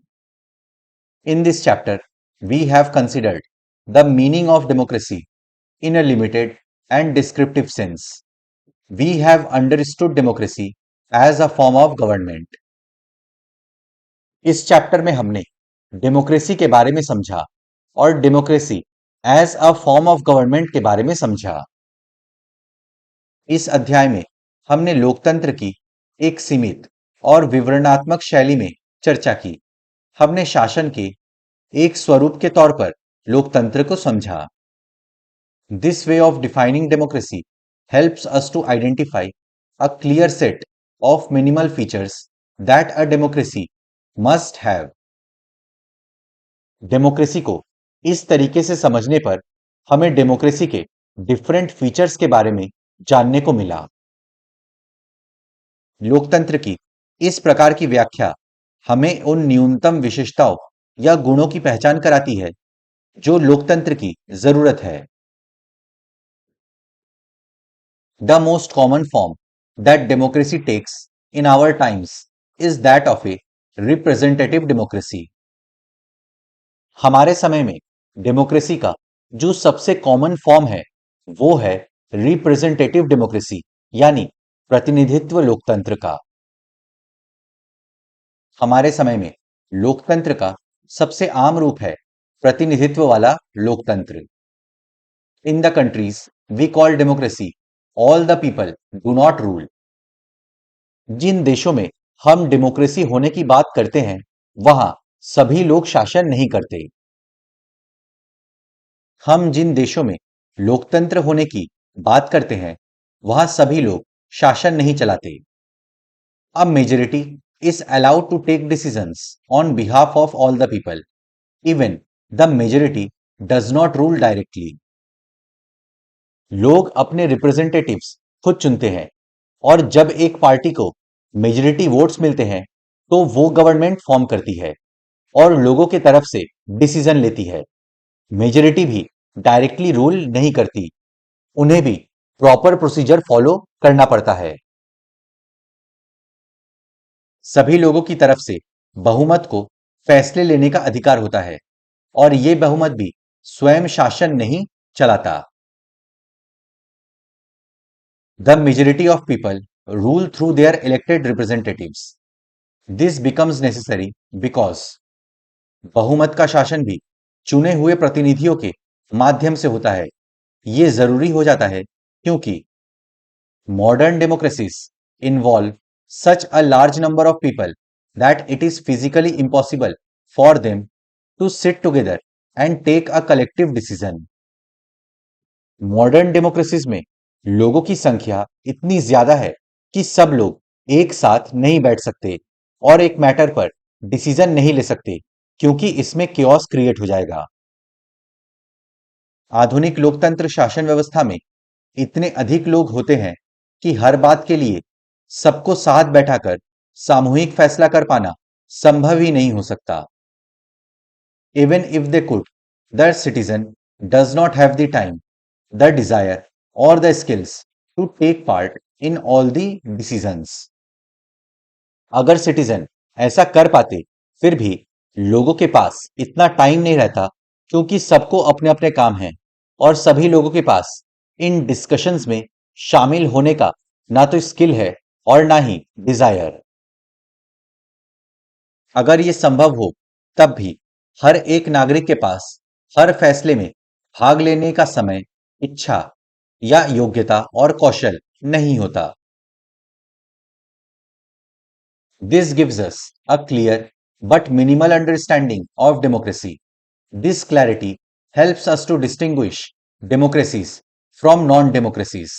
In this chapter we have considered the meaning of democracy in a limited and descriptive sense. We have understood democracy as a form of government. इस chapter में हमने democracy के बारे में समझा और democracy as a form of government के बारे में समझा। इस अध्याय में हमने लोकतंत्र की एक सीमित और विवरणात्मक शैली में चर्चा की। हमने शासन के एक स्वरूप के तौर पर लोकतंत्र को समझा। This way of defining democracy helps us to identify a clear set of minimal features that a democracy must have. Democracy को इस तरीके से समझने पर हमें डेमोक्रेसी के डिफरेंट फीचर्स के बारे में जानने को मिला। लोकतंत्र की इस प्रकार की व्याख्या हमें उन न्यूनतम विशेषताओं या गुणों की पहचान कराती है जो लोकतंत्र की जरूरत है। The most common form that democracy takes in our times is that of a representative democracy. हमारे समय में डेमोक्रेसी का जो सबसे कॉमन फॉर्म है वो है रिप्रेजेंटेटिव डेमोक्रेसी यानी प्रतिनिधित्व लोकतंत्र का। हमारे समय में लोकतंत्र का सबसे आम रूप है प्रतिनिधित्व वाला लोकतंत्र। In the countries we call democracy, all the people do not rule. जिन देशों में हम डेमोक्रेसी होने की बात करते हैं वहां सभी लोग शासन नहीं करते। हम जिन देशों में लोकतंत्र होने की बात करते हैं वहां सभी लोग शासन नहीं चलाते। A majority is allowed to take decisions on behalf of all the people, even the majority does not rule directly. लोग अपने रिप्रेजेंटेटिव्स खुद चुनते हैं और जब एक पार्टी को मेजोरिटी वोट्स मिलते हैं तो वो गवर्नमेंट फॉर्म करती है और लोगों की तरफ से डिसीजन लेती है। मेजोरिटी भी डायरेक्टली रूल नहीं करती, उन्हें भी प्रॉपर प्रोसीजर फॉलो करना पड़ता है। सभी लोगों की तरफ से बहुमत को फैसले लेने का अधिकार होता है और ये बहुमत भी स्वयं शासन नहीं चलाता। The majority of people rule through their elected representatives. This becomes necessary because बहुमत का शासन भी चुने हुए प्रतिनिधियों के माध्यम से होता है। ये जरूरी हो जाता है क्योंकि modern democracies involve such a large number of people that it is physically impossible for them to sit together and take a collective decision. Modern democracies में लोगों की संख्या इतनी ज्यादा है कि सब लोग एक साथ नहीं बैठ सकते और एक मैटर पर डिसीजन नहीं ले सकते क्योंकि इसमें केओस क्रिएट हो जाएगा। आधुनिक लोकतंत्र शासन व्यवस्था में इतने अधिक लोग होते हैं कि हर बात के लिए सबको साथ बैठाकर सामूहिक फैसला कर पाना संभव ही नहीं हो सकता। Even if they could, the citizen does not have the time, the desire or the skills to take part in all the decisions. अगर सिटीजन ऐसा कर पाते फिर भी लोगों के पास इतना टाइम नहीं रहता क्योंकि सबको अपने अपने काम हैं और सभी लोगों के पास इन डिस्कशंस में शामिल होने का ना तो स्किल है और ना ही डिजायर। अगर ये संभव हो तब भी हर एक नागरिक के पास हर फैसले में भाग लेने का समय, इच्छा या योग्यता और कौशल नहीं होता। This gives us a clear but minimal understanding of democracy This clarity helps us to distinguish democracies from non-democracies.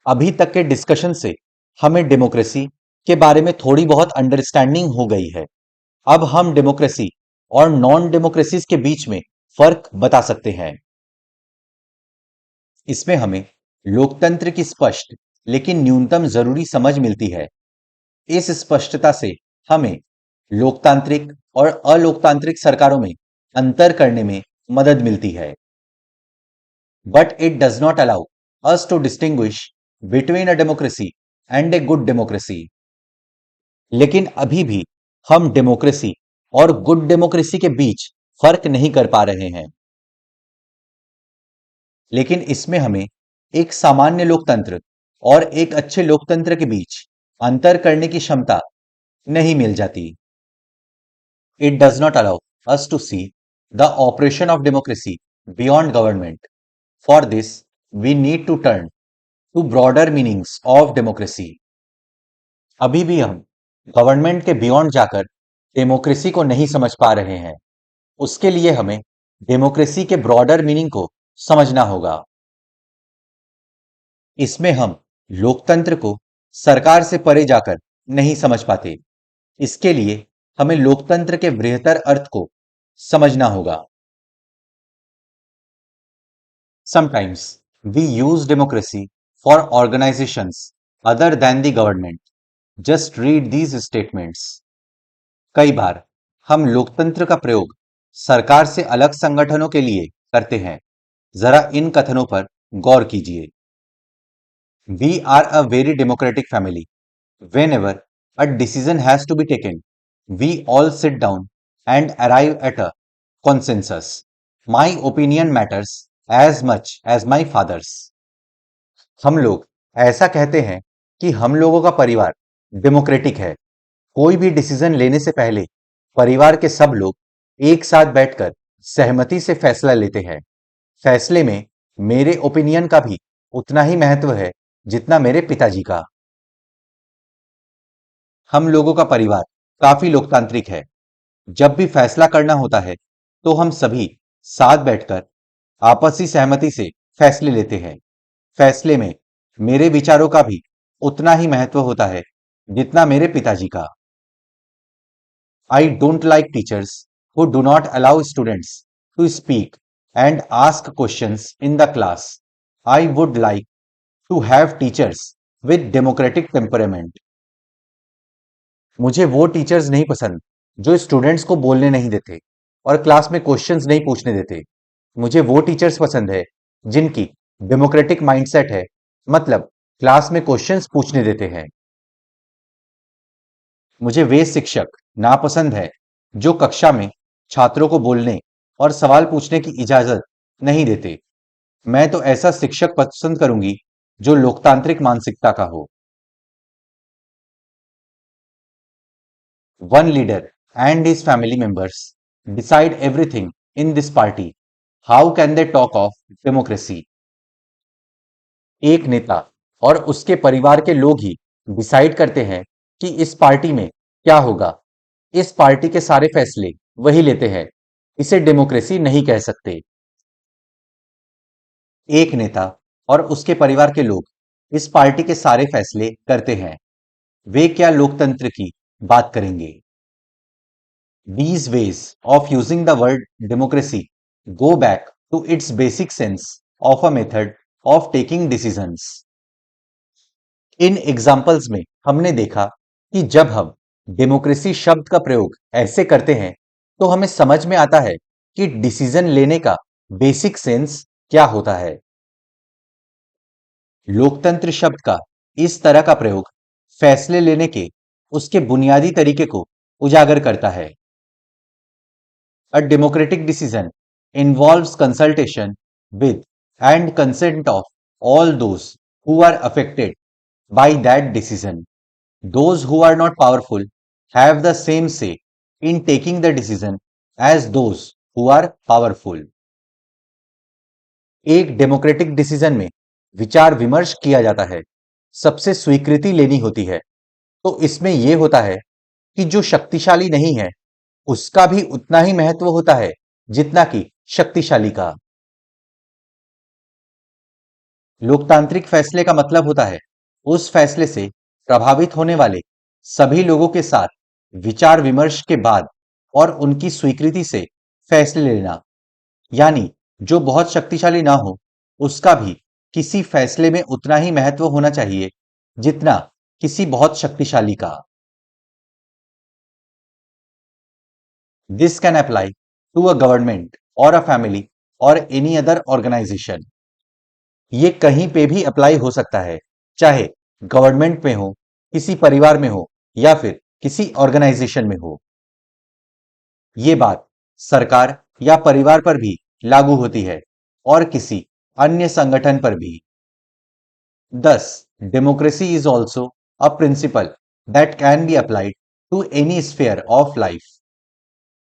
अभी तक के डिस्कशन से हमें डेमोक्रेसी के बारे में थोड़ी बहुत अंडरस्टैंडिंग हो गई है। अब हम डेमोक्रेसी और नॉन डेमोक्रेसीज के बीच में फर्क बता सकते हैं। इसमें हमें लोकतंत्र की स्पष्ट लेकिन न्यूनतम जरूरी समझ मिलती है। इस स्पष्टता से हमें लोकतांत्रिक और अलोकतांत्रिक सरकारों में अंतर करने में मदद मिलती है। But it does not allow us to distinguish between a democracy and a good democracy. लेकिन अभी भी हम डेमोक्रेसी और गुड डेमोक्रेसी के बीच फर्क नहीं कर पा रहे हैं। लेकिन इसमें हमें एक सामान्य लोकतंत्र और एक अच्छे लोकतंत्र के बीच अंतर करने की क्षमता नहीं मिल जाती। It does not allow us to see the operation of democracy beyond government. For this, we need to turn to broader meanings of democracy. अभी भी हम गवर्नमेंट के बियॉन्ड जाकर डेमोक्रेसी को नहीं समझ पा रहे हैं। उसके लिए हमें डेमोक्रेसी के ब्रॉडर मीनिंग को समझना होगा। इसमें हम लोकतंत्र को सरकार से परे जाकर नहीं समझ पाते। इसके लिए हमें लोकतंत्र के बृहत्तर अर्थ को समझना होगा। Sometimes we use democracy for organizations other than the government. Just read these statements. कई बार हम लोकतंत्र का प्रयोग सरकार से अलग संगठनों के लिए करते हैं। जरा इन कथनों पर गौर कीजिए। We are a very democratic family. Whenever a decision has to be taken, we all sit down and arrive at a consensus. My opinion matters as much as my father's. हम लोग ऐसा कहते हैं कि हम लोगों का परिवार डेमोक्रेटिक है। कोई भी डिसीजन लेने से पहले परिवार के सब लोग एक साथ बैठकर सहमति से फैसला लेते हैं। फैसले में मेरे ओपिनियन का भी उतना ही महत्व है जितना मेरे पिताजी का। हम लोगों का परिवार काफी लोकतांत्रिक है। जब भी फैसला करना होता है तो हम सभी साथ बैठकर आपसी सहमति से फैसले लेते हैं। फैसले में मेरे विचारों का भी उतना ही महत्व होता है जितना मेरे पिताजी का। I don't like teachers who do not allow students to speak and ask questions in the class. I would like to have teachers with democratic temperament. मुझे वो टीचर्स नहीं पसंद जो स्टूडेंट्स को बोलने नहीं देते और क्लास में क्वेश्चंस नहीं पूछने देते। मुझे वो टीचर्स पसंद है जिनकी डेमोक्रेटिक माइंडसेट है, मतलब क्लास में क्वेश्चंस पूछने देते हैं। मुझे वे शिक्षक नापसंद है जो कक्षा में छात्रों को बोलने और सवाल पूछने की इजाजत नहीं देते। मैं तो ऐसा शिक्षक पसंद करूंगी जो लोकतांत्रिक मानसिकता का हो। One leader and his family members decide everything in this party. How can they talk of democracy? एक नेता और उसके परिवार के लोग ही डिसाइड करते हैं कि इस पार्टी में क्या होगा। इस पार्टी के सारे फैसले वही लेते हैं। इसे डेमोक्रेसी नहीं कह सकते। एक नेता और उसके परिवार के लोग इस पार्टी के सारे फैसले करते हैं। वे क्या लोकतंत्र की बात करेंगे। These ways of using the word democracy go back to its basic sense of a method of taking decisions. In examples में हमने देखा कि जब हम डेमोक्रेसी शब्द का प्रयोग ऐसे करते हैं तो हमें समझ में आता है कि डिसीजन लेने का बेसिक सेंस क्या होता है। लोकतंत्र शब्द का इस तरह का प्रयोग फैसले लेने के उसके बुनियादी तरीके को उजागर करता है। A democratic decision involves consultation with and consent of all those who are affected by that decision. Those who are not powerful have the same say in taking the decision as those who are powerful. एक democratic decision में विचार विमर्श किया जाता है, सबसे स्वीकृति लेनी होती है। तो इसमें यह होता है कि जो शक्तिशाली नहीं है उसका भी उतना ही महत्व होता है जितना कि शक्तिशाली का। लोकतांत्रिक फैसले का मतलब होता है उस फैसले से प्रभावित होने वाले सभी लोगों के साथ विचार विमर्श के बाद और उनकी स्वीकृति से फैसले लेना। यानी जो बहुत शक्तिशाली ना हो उसका भी किसी फैसले में उतना ही महत्व होना चाहिए जितना किसी बहुत शक्तिशाली का। This can apply to a government और अ फैमिली और एनी अदर ऑर्गेनाइजेशन। ये कहीं पे भी अप्लाई हो सकता है, चाहे गवर्नमेंट में हो, किसी परिवार में हो या फिर किसी ऑर्गेनाइजेशन में हो। ये बात सरकार या परिवार पर भी लागू होती है और किसी अन्य संगठन पर भी। Thus, democracy is also a principle that can be applied to any sphere of life.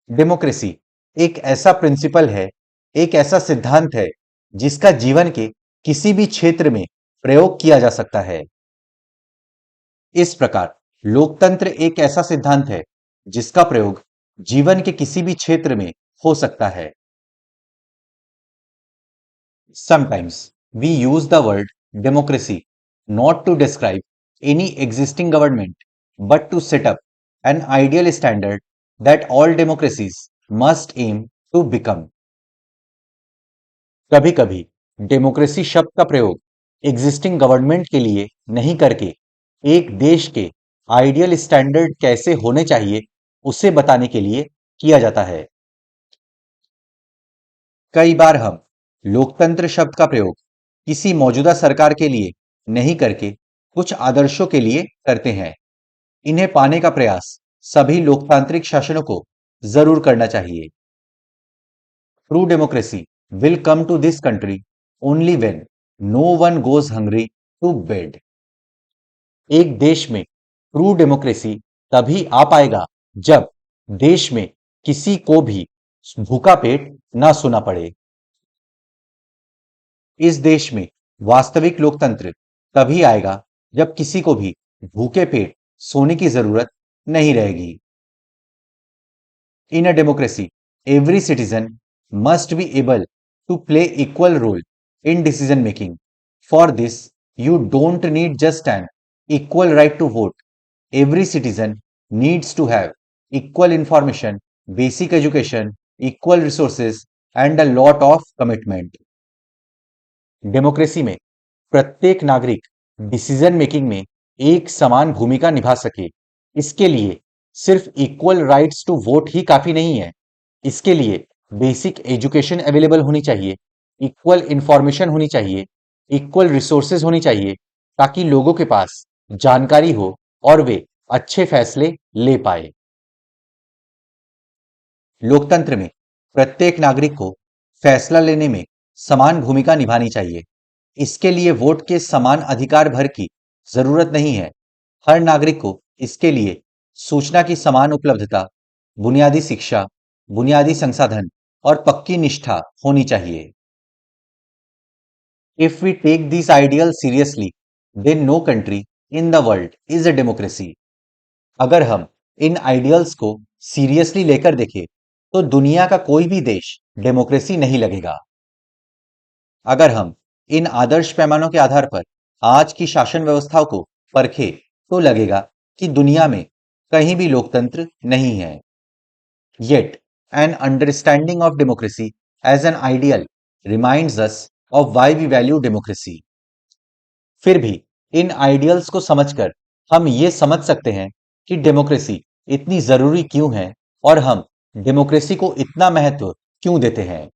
Democracy एक ऐसा प्रिंसिपल है, एक ऐसा सिद्धांत है जिसका जीवन के किसी भी क्षेत्र में प्रयोग किया जा सकता है। इस प्रकार लोकतंत्र एक ऐसा सिद्धांत है जिसका प्रयोग जीवन के किसी भी क्षेत्र में हो सकता है। Sometimes we use the word democracy not to describe any existing government but to set up an ideal standard that all democracies must aim to become. कभी कभी डेमोक्रेसी शब्द का प्रयोग एग्जिस्टिंग गवर्नमेंट के लिए नहीं करके एक देश के आइडियल स्टैंडर्ड कैसे होने चाहिए उसे बताने के लिए किया जाता है। कई बार हम लोकतंत्र शब्द का प्रयोग किसी मौजूदा सरकार के लिए नहीं करके कुछ आदर्शों के लिए करते हैं। इन्हें पाने का प्रयास सभी लोकतांत्रिक शासनों को जरूर करना चाहिए। True democracy will come to this country only when no one goes hungry to bed. एक देश में ट्रू डेमोक्रेसी तभी आ पाएगा जब देश में किसी को भी भूखा पेट ना सोना पड़े। इस देश में वास्तविक लोकतंत्र तभी आएगा जब किसी को भी भूखे पेट सोने की जरूरत नहीं रहेगी। In a democracy every citizen must be able to play equal role in decision making. For this you don't need just an equal right to vote. Every citizen needs to have equal information, basic education, equal resources, and a lot of commitment. Democracy में प्रत्येक नागरिक decision making में एक समान भूमिका निभा सके, इसके लिए सिर्फ इक्वल राइट्स टू वोट ही काफी नहीं है। इसके लिए बेसिक एजुकेशन अवेलेबल होनी चाहिए, इक्वल इंफॉर्मेशन होनी चाहिए, इक्वल रिसोर्सेज होनी चाहिए ताकि लोगों के पास जानकारी हो और वे अच्छे फैसले ले पाए। लोकतंत्र में प्रत्येक नागरिक को फैसला लेने में समान भूमिका निभानी चाहिए। इसके लिए वोट के समान अधिकार भर की जरूरत नहीं है। हर नागरिक को इसके लिए सूचना की समान उपलब्धता, बुनियादी शिक्षा, बुनियादी संसाधन और पक्की निष्ठा होनी चाहिए। If we take these ideals seriously, then no country in the world is a democracy. अगर हम इन आइडियल्स को सीरियसली लेकर देखें तो दुनिया का कोई भी देश डेमोक्रेसी नहीं लगेगा। अगर हम इन आदर्श पैमानों के आधार पर आज की शासन व्यवस्थाओं को परखें तो लगेगा कि दुनिया में कहीं भी लोकतंत्र नहीं है। Yet, an understanding of democracy as an ideal reminds us of why we value democracy. फिर भी इन आइडियल्स को समझकर हम ये समझ सकते हैं कि डेमोक्रेसी इतनी जरूरी क्यों है और हम डेमोक्रेसी को इतना महत्व क्यों देते हैं।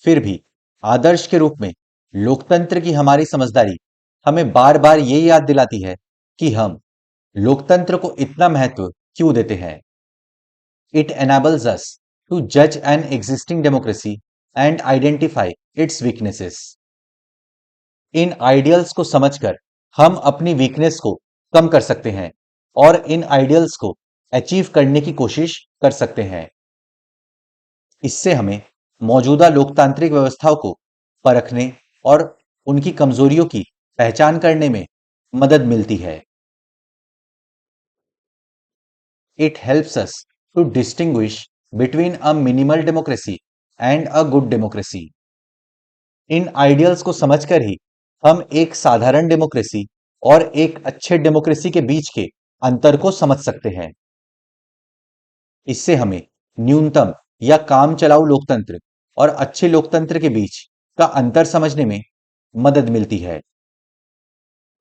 फिर भी आदर्श के रूप में लोकतंत्र की हमारी समझदारी हमें बार बार ये याद दिलाती है कि हम लोकतंत्र को इतना महत्व क्यों देते हैं। It enables us to judge an existing democracy and identify its weaknesses. In ideals को समझकर हम अपनी वीकनेस को कम कर सकते हैं और इन आइडियल्स को अचीव करने की कोशिश कर सकते हैं। इससे हमें मौजूदा लोकतांत्रिक व्यवस्थाओं को परखने और उनकी कमजोरियों की पहचान करने में मदद मिलती है। It helps us to distinguish between a minimal democracy and a good democracy. In ideals को समझकर ही हम एक साधारण डेमोक्रेसी और एक अच्छे डेमोक्रेसी के बीच के अंतर को समझ सकते हैं। इससे हमें न्यूनतम या काम चलाऊ लोकतंत्र और अच्छे लोकतंत्र के बीच का अंतर समझने में मदद मिलती है।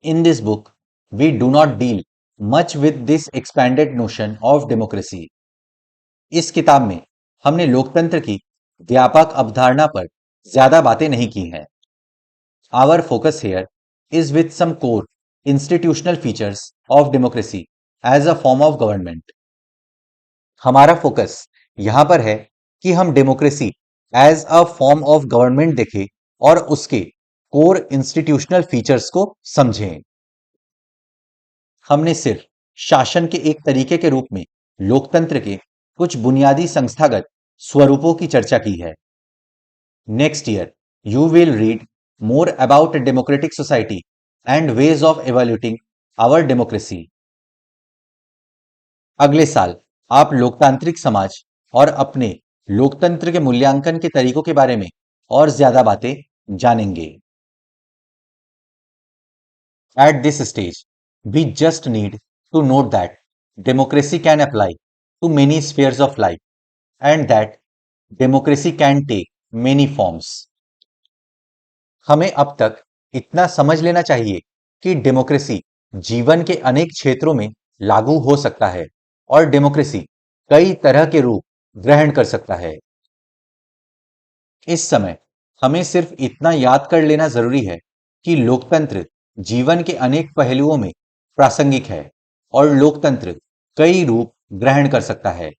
In this book, we do not deal much with this expanded notion of democracy. इस किताब में हमने लोकतंत्र की व्यापक अवधारणा पर ज्यादा बातें नहीं की हैं। Our focus here is with some core institutional features of democracy as a form of government. हमारा फोकस यहां पर है कि हम democracy as a form of government देखें और उसके कोर इंस्टीट्यूशनल फीचर्स को समझें। हमने सिर्फ शासन के एक तरीके के रूप में लोकतंत्र के कुछ बुनियादी संस्थागत स्वरूपों की चर्चा की है। Next year you will read more about a democratic society and ways of evaluating our democracy. अगले साल आप लोकतांत्रिक समाज और अपने लोकतंत्र के मूल्यांकन के तरीकों के बारे में और ज्यादा बातें जानेंगे। At this stage, we just need to note that democracy can apply to many spheres of life and that democracy can take many forms. हमें अब तक इतना समझ लेना चाहिए कि डेमोक्रेसी जीवन के अनेक क्षेत्रों में लागू हो सकता है और डेमोक्रेसी कई तरह के रूप ग्रहण कर सकता है। इस समय हमें सिर्फ इतना याद कर लेना जरूरी है कि लोकतंत्र जीवन के अनेक पहलुओं में प्रासंगिक है और लोकतंत्र कई रूप ग्रहण कर सकता है।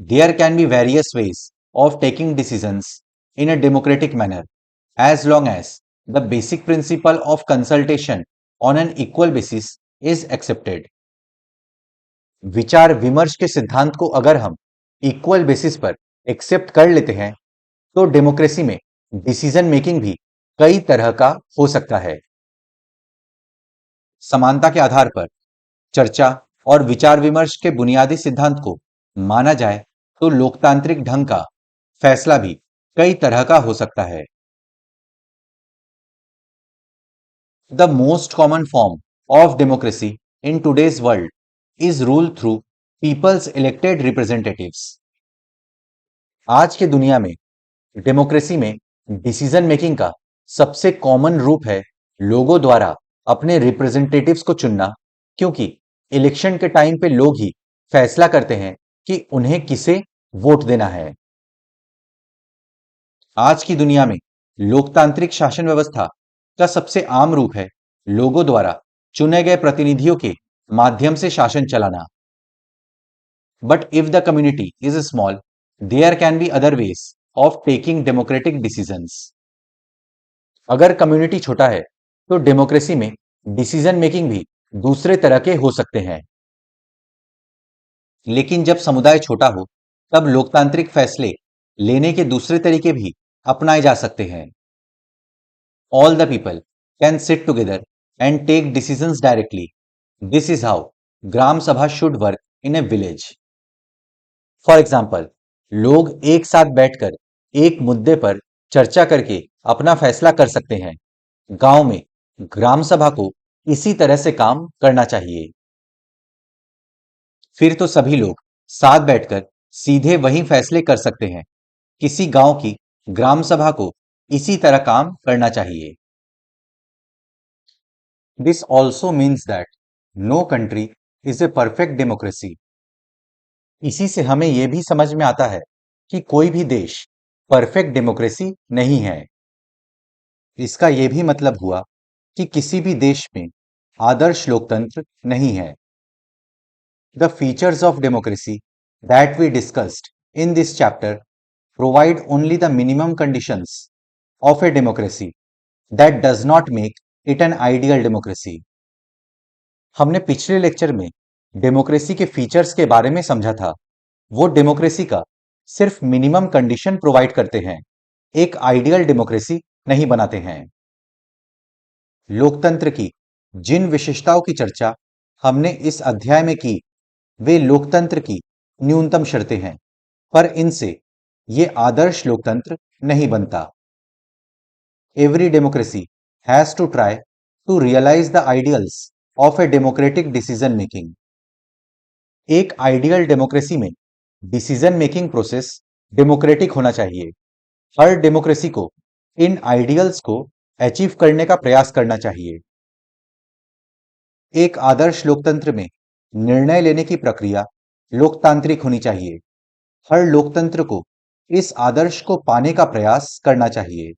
There can be various ways of taking decisions in a democratic manner as long as the basic principle of consultation on an equal basis is accepted. विचार विमर्श के सिद्धांत को अगर हम इक्वल बेसिस पर एक्सेप्ट कर लेते हैं तो डेमोक्रेसी में डिसीजन मेकिंग भी कई तरह का हो सकता है। समानता के आधार पर चर्चा और विचार विमर्श के बुनियादी सिद्धांत को माना जाए तो लोकतांत्रिक ढंग का फैसला भी कई तरह का हो सकता है। The most common form of democracy in today's world is rule through people's elected representatives. आज के दुनिया में डेमोक्रेसी में डिसीजन मेकिंग का सबसे कॉमन रूप है लोगों द्वारा अपने रिप्रेजेंटेटिव्स को चुनना, क्योंकि इलेक्शन के टाइम पे लोग ही फैसला करते हैं कि उन्हें किसे वोट देना है। आज की दुनिया में लोकतांत्रिक शासन व्यवस्था का सबसे आम रूप है लोगों द्वारा चुने गए प्रतिनिधियों के माध्यम से शासन चलाना। But if the community is small, there can be other ways of taking democratic decisions. अगर कम्युनिटी छोटा है तो डेमोक्रेसी में डिसीजन मेकिंग भी दूसरे तरह के हो सकते हैं। लेकिन जब समुदाय छोटा हो तब लोकतांत्रिक फैसले लेने के दूसरे तरीके भी अपनाए जा सकते हैं। All the people can sit together and take decisions directly. This is how Gram Sabha should work in a village. For example, लोग एक साथ बैठकर एक मुद्दे पर चर्चा करके अपना फैसला कर सकते हैं। गांव में ग्राम सभा को इसी तरह से काम करना चाहिए। फिर तो सभी लोग साथ बैठकर सीधे वही फैसले कर सकते हैं। किसी गांव की ग्राम सभा को इसी तरह काम करना चाहिए। This also means that no country is a perfect democracy. इसी से हमें यह भी समझ में आता है कि कोई भी देश परफेक्ट डेमोक्रेसी नहीं है। इसका यह भी मतलब हुआ कि किसी भी देश में आदर्श लोकतंत्र नहीं है। The features of democracy that we discussed in this chapter provide only the minimum conditions of a democracy that does not make it an ideal democracy. हमने पिछले लेक्चर में डेमोक्रेसी के फीचर्स के बारे में समझा था। वो डेमोक्रेसी का सिर्फ मिनिमम कंडीशन प्रोवाइड करते हैं, एक आइडियल डेमोक्रेसी नहीं बनाते हैं। लोकतंत्र की जिन विशेषताओं की चर्चा हमने इस अध्याय में की, वे लोकतंत्र की न्यूनतम शर्तें हैं, पर इनसे ये आदर्श लोकतंत्र नहीं बनता। Every democracy has to try to realize the ideals of a democratic decision making. एक आइडियल डेमोक्रेसी में डिसीजन मेकिंग प्रोसेस डेमोक्रेटिक होना चाहिए। हर डेमोक्रेसी को इन आइडियल्स को अचीव करने का प्रयास करना चाहिए। एक आदर्श लोकतंत्र में निर्णय लेने की प्रक्रिया लोकतांत्रिक होनी चाहिए। हर लोकतंत्र को इस आदर्श को पाने का प्रयास करना चाहिए।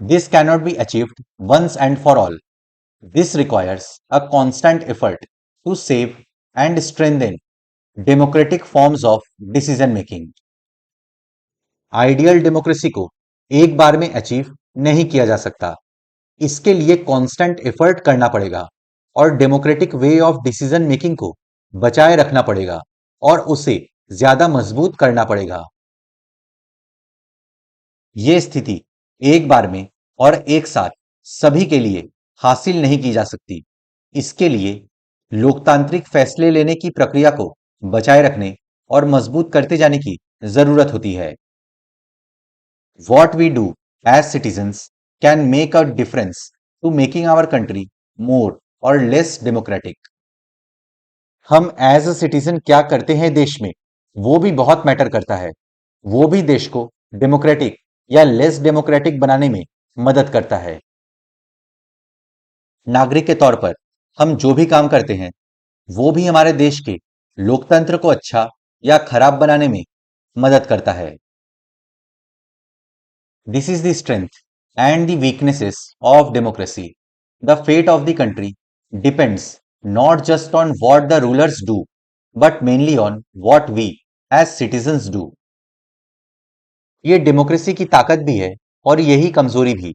This cannot be achieved once and for all. This requires a constant effort to save and strengthen democratic forms of decision making. Ideal democracy को एक बार में अचीव नहीं किया जा सकता। इसके लिए कांस्टेंट एफर्ट करना पड़ेगा और democratic way of decision making को बचाए रखना पड़ेगा और उसे ज्यादा मजबूत करना पड़ेगा। ये स्थिति एक बार में और एक साथ सभी के लिए हासिल नहीं की जा सकती। इसके लिए लोकतांत्रिक फैसले लेने की प्रक्रिया को बचाए रखने और मजबूत करते जाने की जरूरत होती है। What we do as citizens can make a difference to making our country more or less democratic. हम एज अ सिटीजन क्या करते हैं देश में, वो भी बहुत मैटर करता है। वो भी देश को डेमोक्रेटिक या लेस डेमोक्रेटिक बनाने में मदद करता है। नागरिक के तौर पर हम जो भी काम करते हैं वो भी हमारे देश के लोकतंत्र को अच्छा या खराब बनाने में मदद करता है। This is the strength and the weaknesses of democracy. The fate of the country depends not just on what the rulers do but mainly on what we as citizens do. ये डेमोक्रेसी की ताकत भी है और यही कमजोरी भी।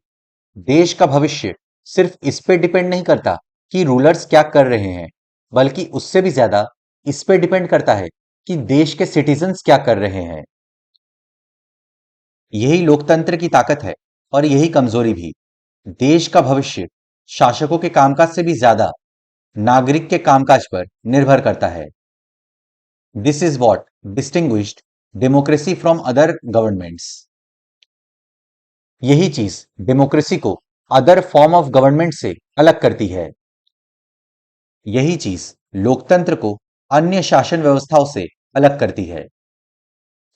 देश का भविष्य सिर्फ इस पे डिपेंड नहीं करता कि रूलर्स क्या कर रहे हैं, बल्कि उससे भी ज्यादा इस पे डिपेंड करता है कि देश के सिटीजन्स क्या कर रहे हैं। यही लोकतंत्र की ताकत है और यही कमजोरी भी। देश का भविष्य शासकों के कामकाज से भी ज्यादा नागरिक के कामकाज पर निर्भर करता है। This is what distinguished democracy from other governments. यही चीज डेमोक्रेसी को अदर फॉर्म ऑफ गवर्नमेंट से अलग करती है। यही चीज लोकतंत्र को अन्य शासन व्यवस्थाओं से अलग करती है।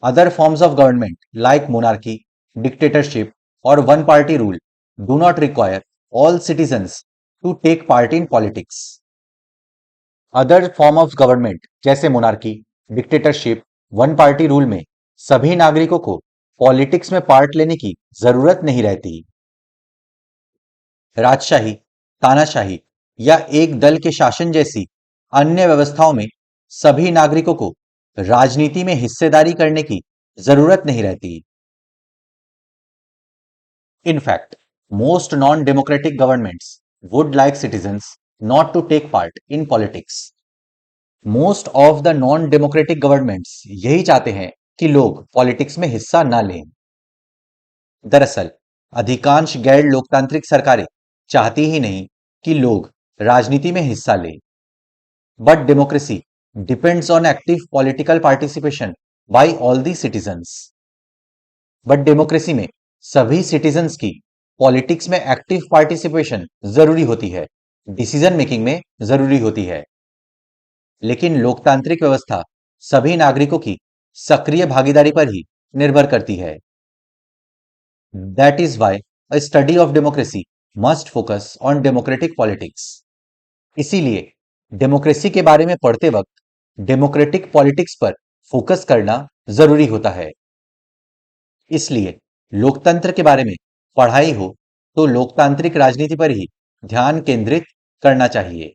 Other forms of government like monarchy, dictatorship और one party rule do not require all citizens to take part in politics. Other form of government जैसे monarchy, dictatorship, one party rule में सभी नागरिकों को पॉलिटिक्स में पार्ट लेने की जरूरत नहीं रहती। राजशाही, तानाशाही या एक दल के शासन जैसी अन्य व्यवस्थाओं में सभी नागरिकों को राजनीति में हिस्सेदारी करने की जरूरत नहीं रहती। In fact, most non-democratic governments would like citizens not to take part in politics. Most of the non-democratic governments यही चाहते हैं कि लोग पॉलिटिक्स में हिस्सा ना लें। दरअसल अधिकांश गैर लोकतांत्रिक सरकारें चाहती ही नहीं कि लोग राजनीति में हिस्सा लें। But democracy depends on active political participation by all the citizens. But democracy में सभी सिटीजन्स की पॉलिटिक्स में एक्टिव पार्टिसिपेशन जरूरी होती है, डिसीजन मेकिंग में जरूरी होती है। लेकिन लोकतांत्रिक व्यवस्था सभी नागरिकों की सक्रिय भागीदारी पर ही निर्भर करती है। That is why a study of democracy must focus on democratic politics. इसीलिए डेमोक्रेसी के बारे में पढ़ते वक्त डेमोक्रेटिक पॉलिटिक्स पर फोकस करना जरूरी होता है। इसलिए लोकतंत्र के बारे में पढ़ाई हो तो लोकतांत्रिक राजनीति पर ही ध्यान केंद्रित करना चाहिए।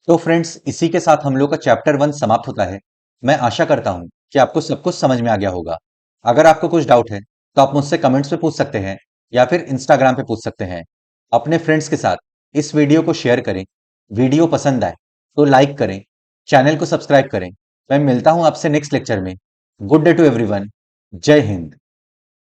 तो फ्रेंड्स, इसी के साथ हम लोग का चैप्टर 1 समाप्त होता है। मैं आशा करता हूं कि आपको सब कुछ समझ में आ गया होगा। अगर आपको कुछ डाउट है तो आप मुझसे कमेंट्स में पूछ सकते हैं या फिर इंस्टाग्राम पे पूछ सकते हैं। अपने फ्रेंड्स के साथ इस वीडियो को शेयर करें। वीडियो पसंद आए तो लाइक करें, चैनल को सब्सक्राइब करें। मैं मिलता हूं आपसे नेक्स्ट लेक्चर में। Good day to everyone. जय हिंद।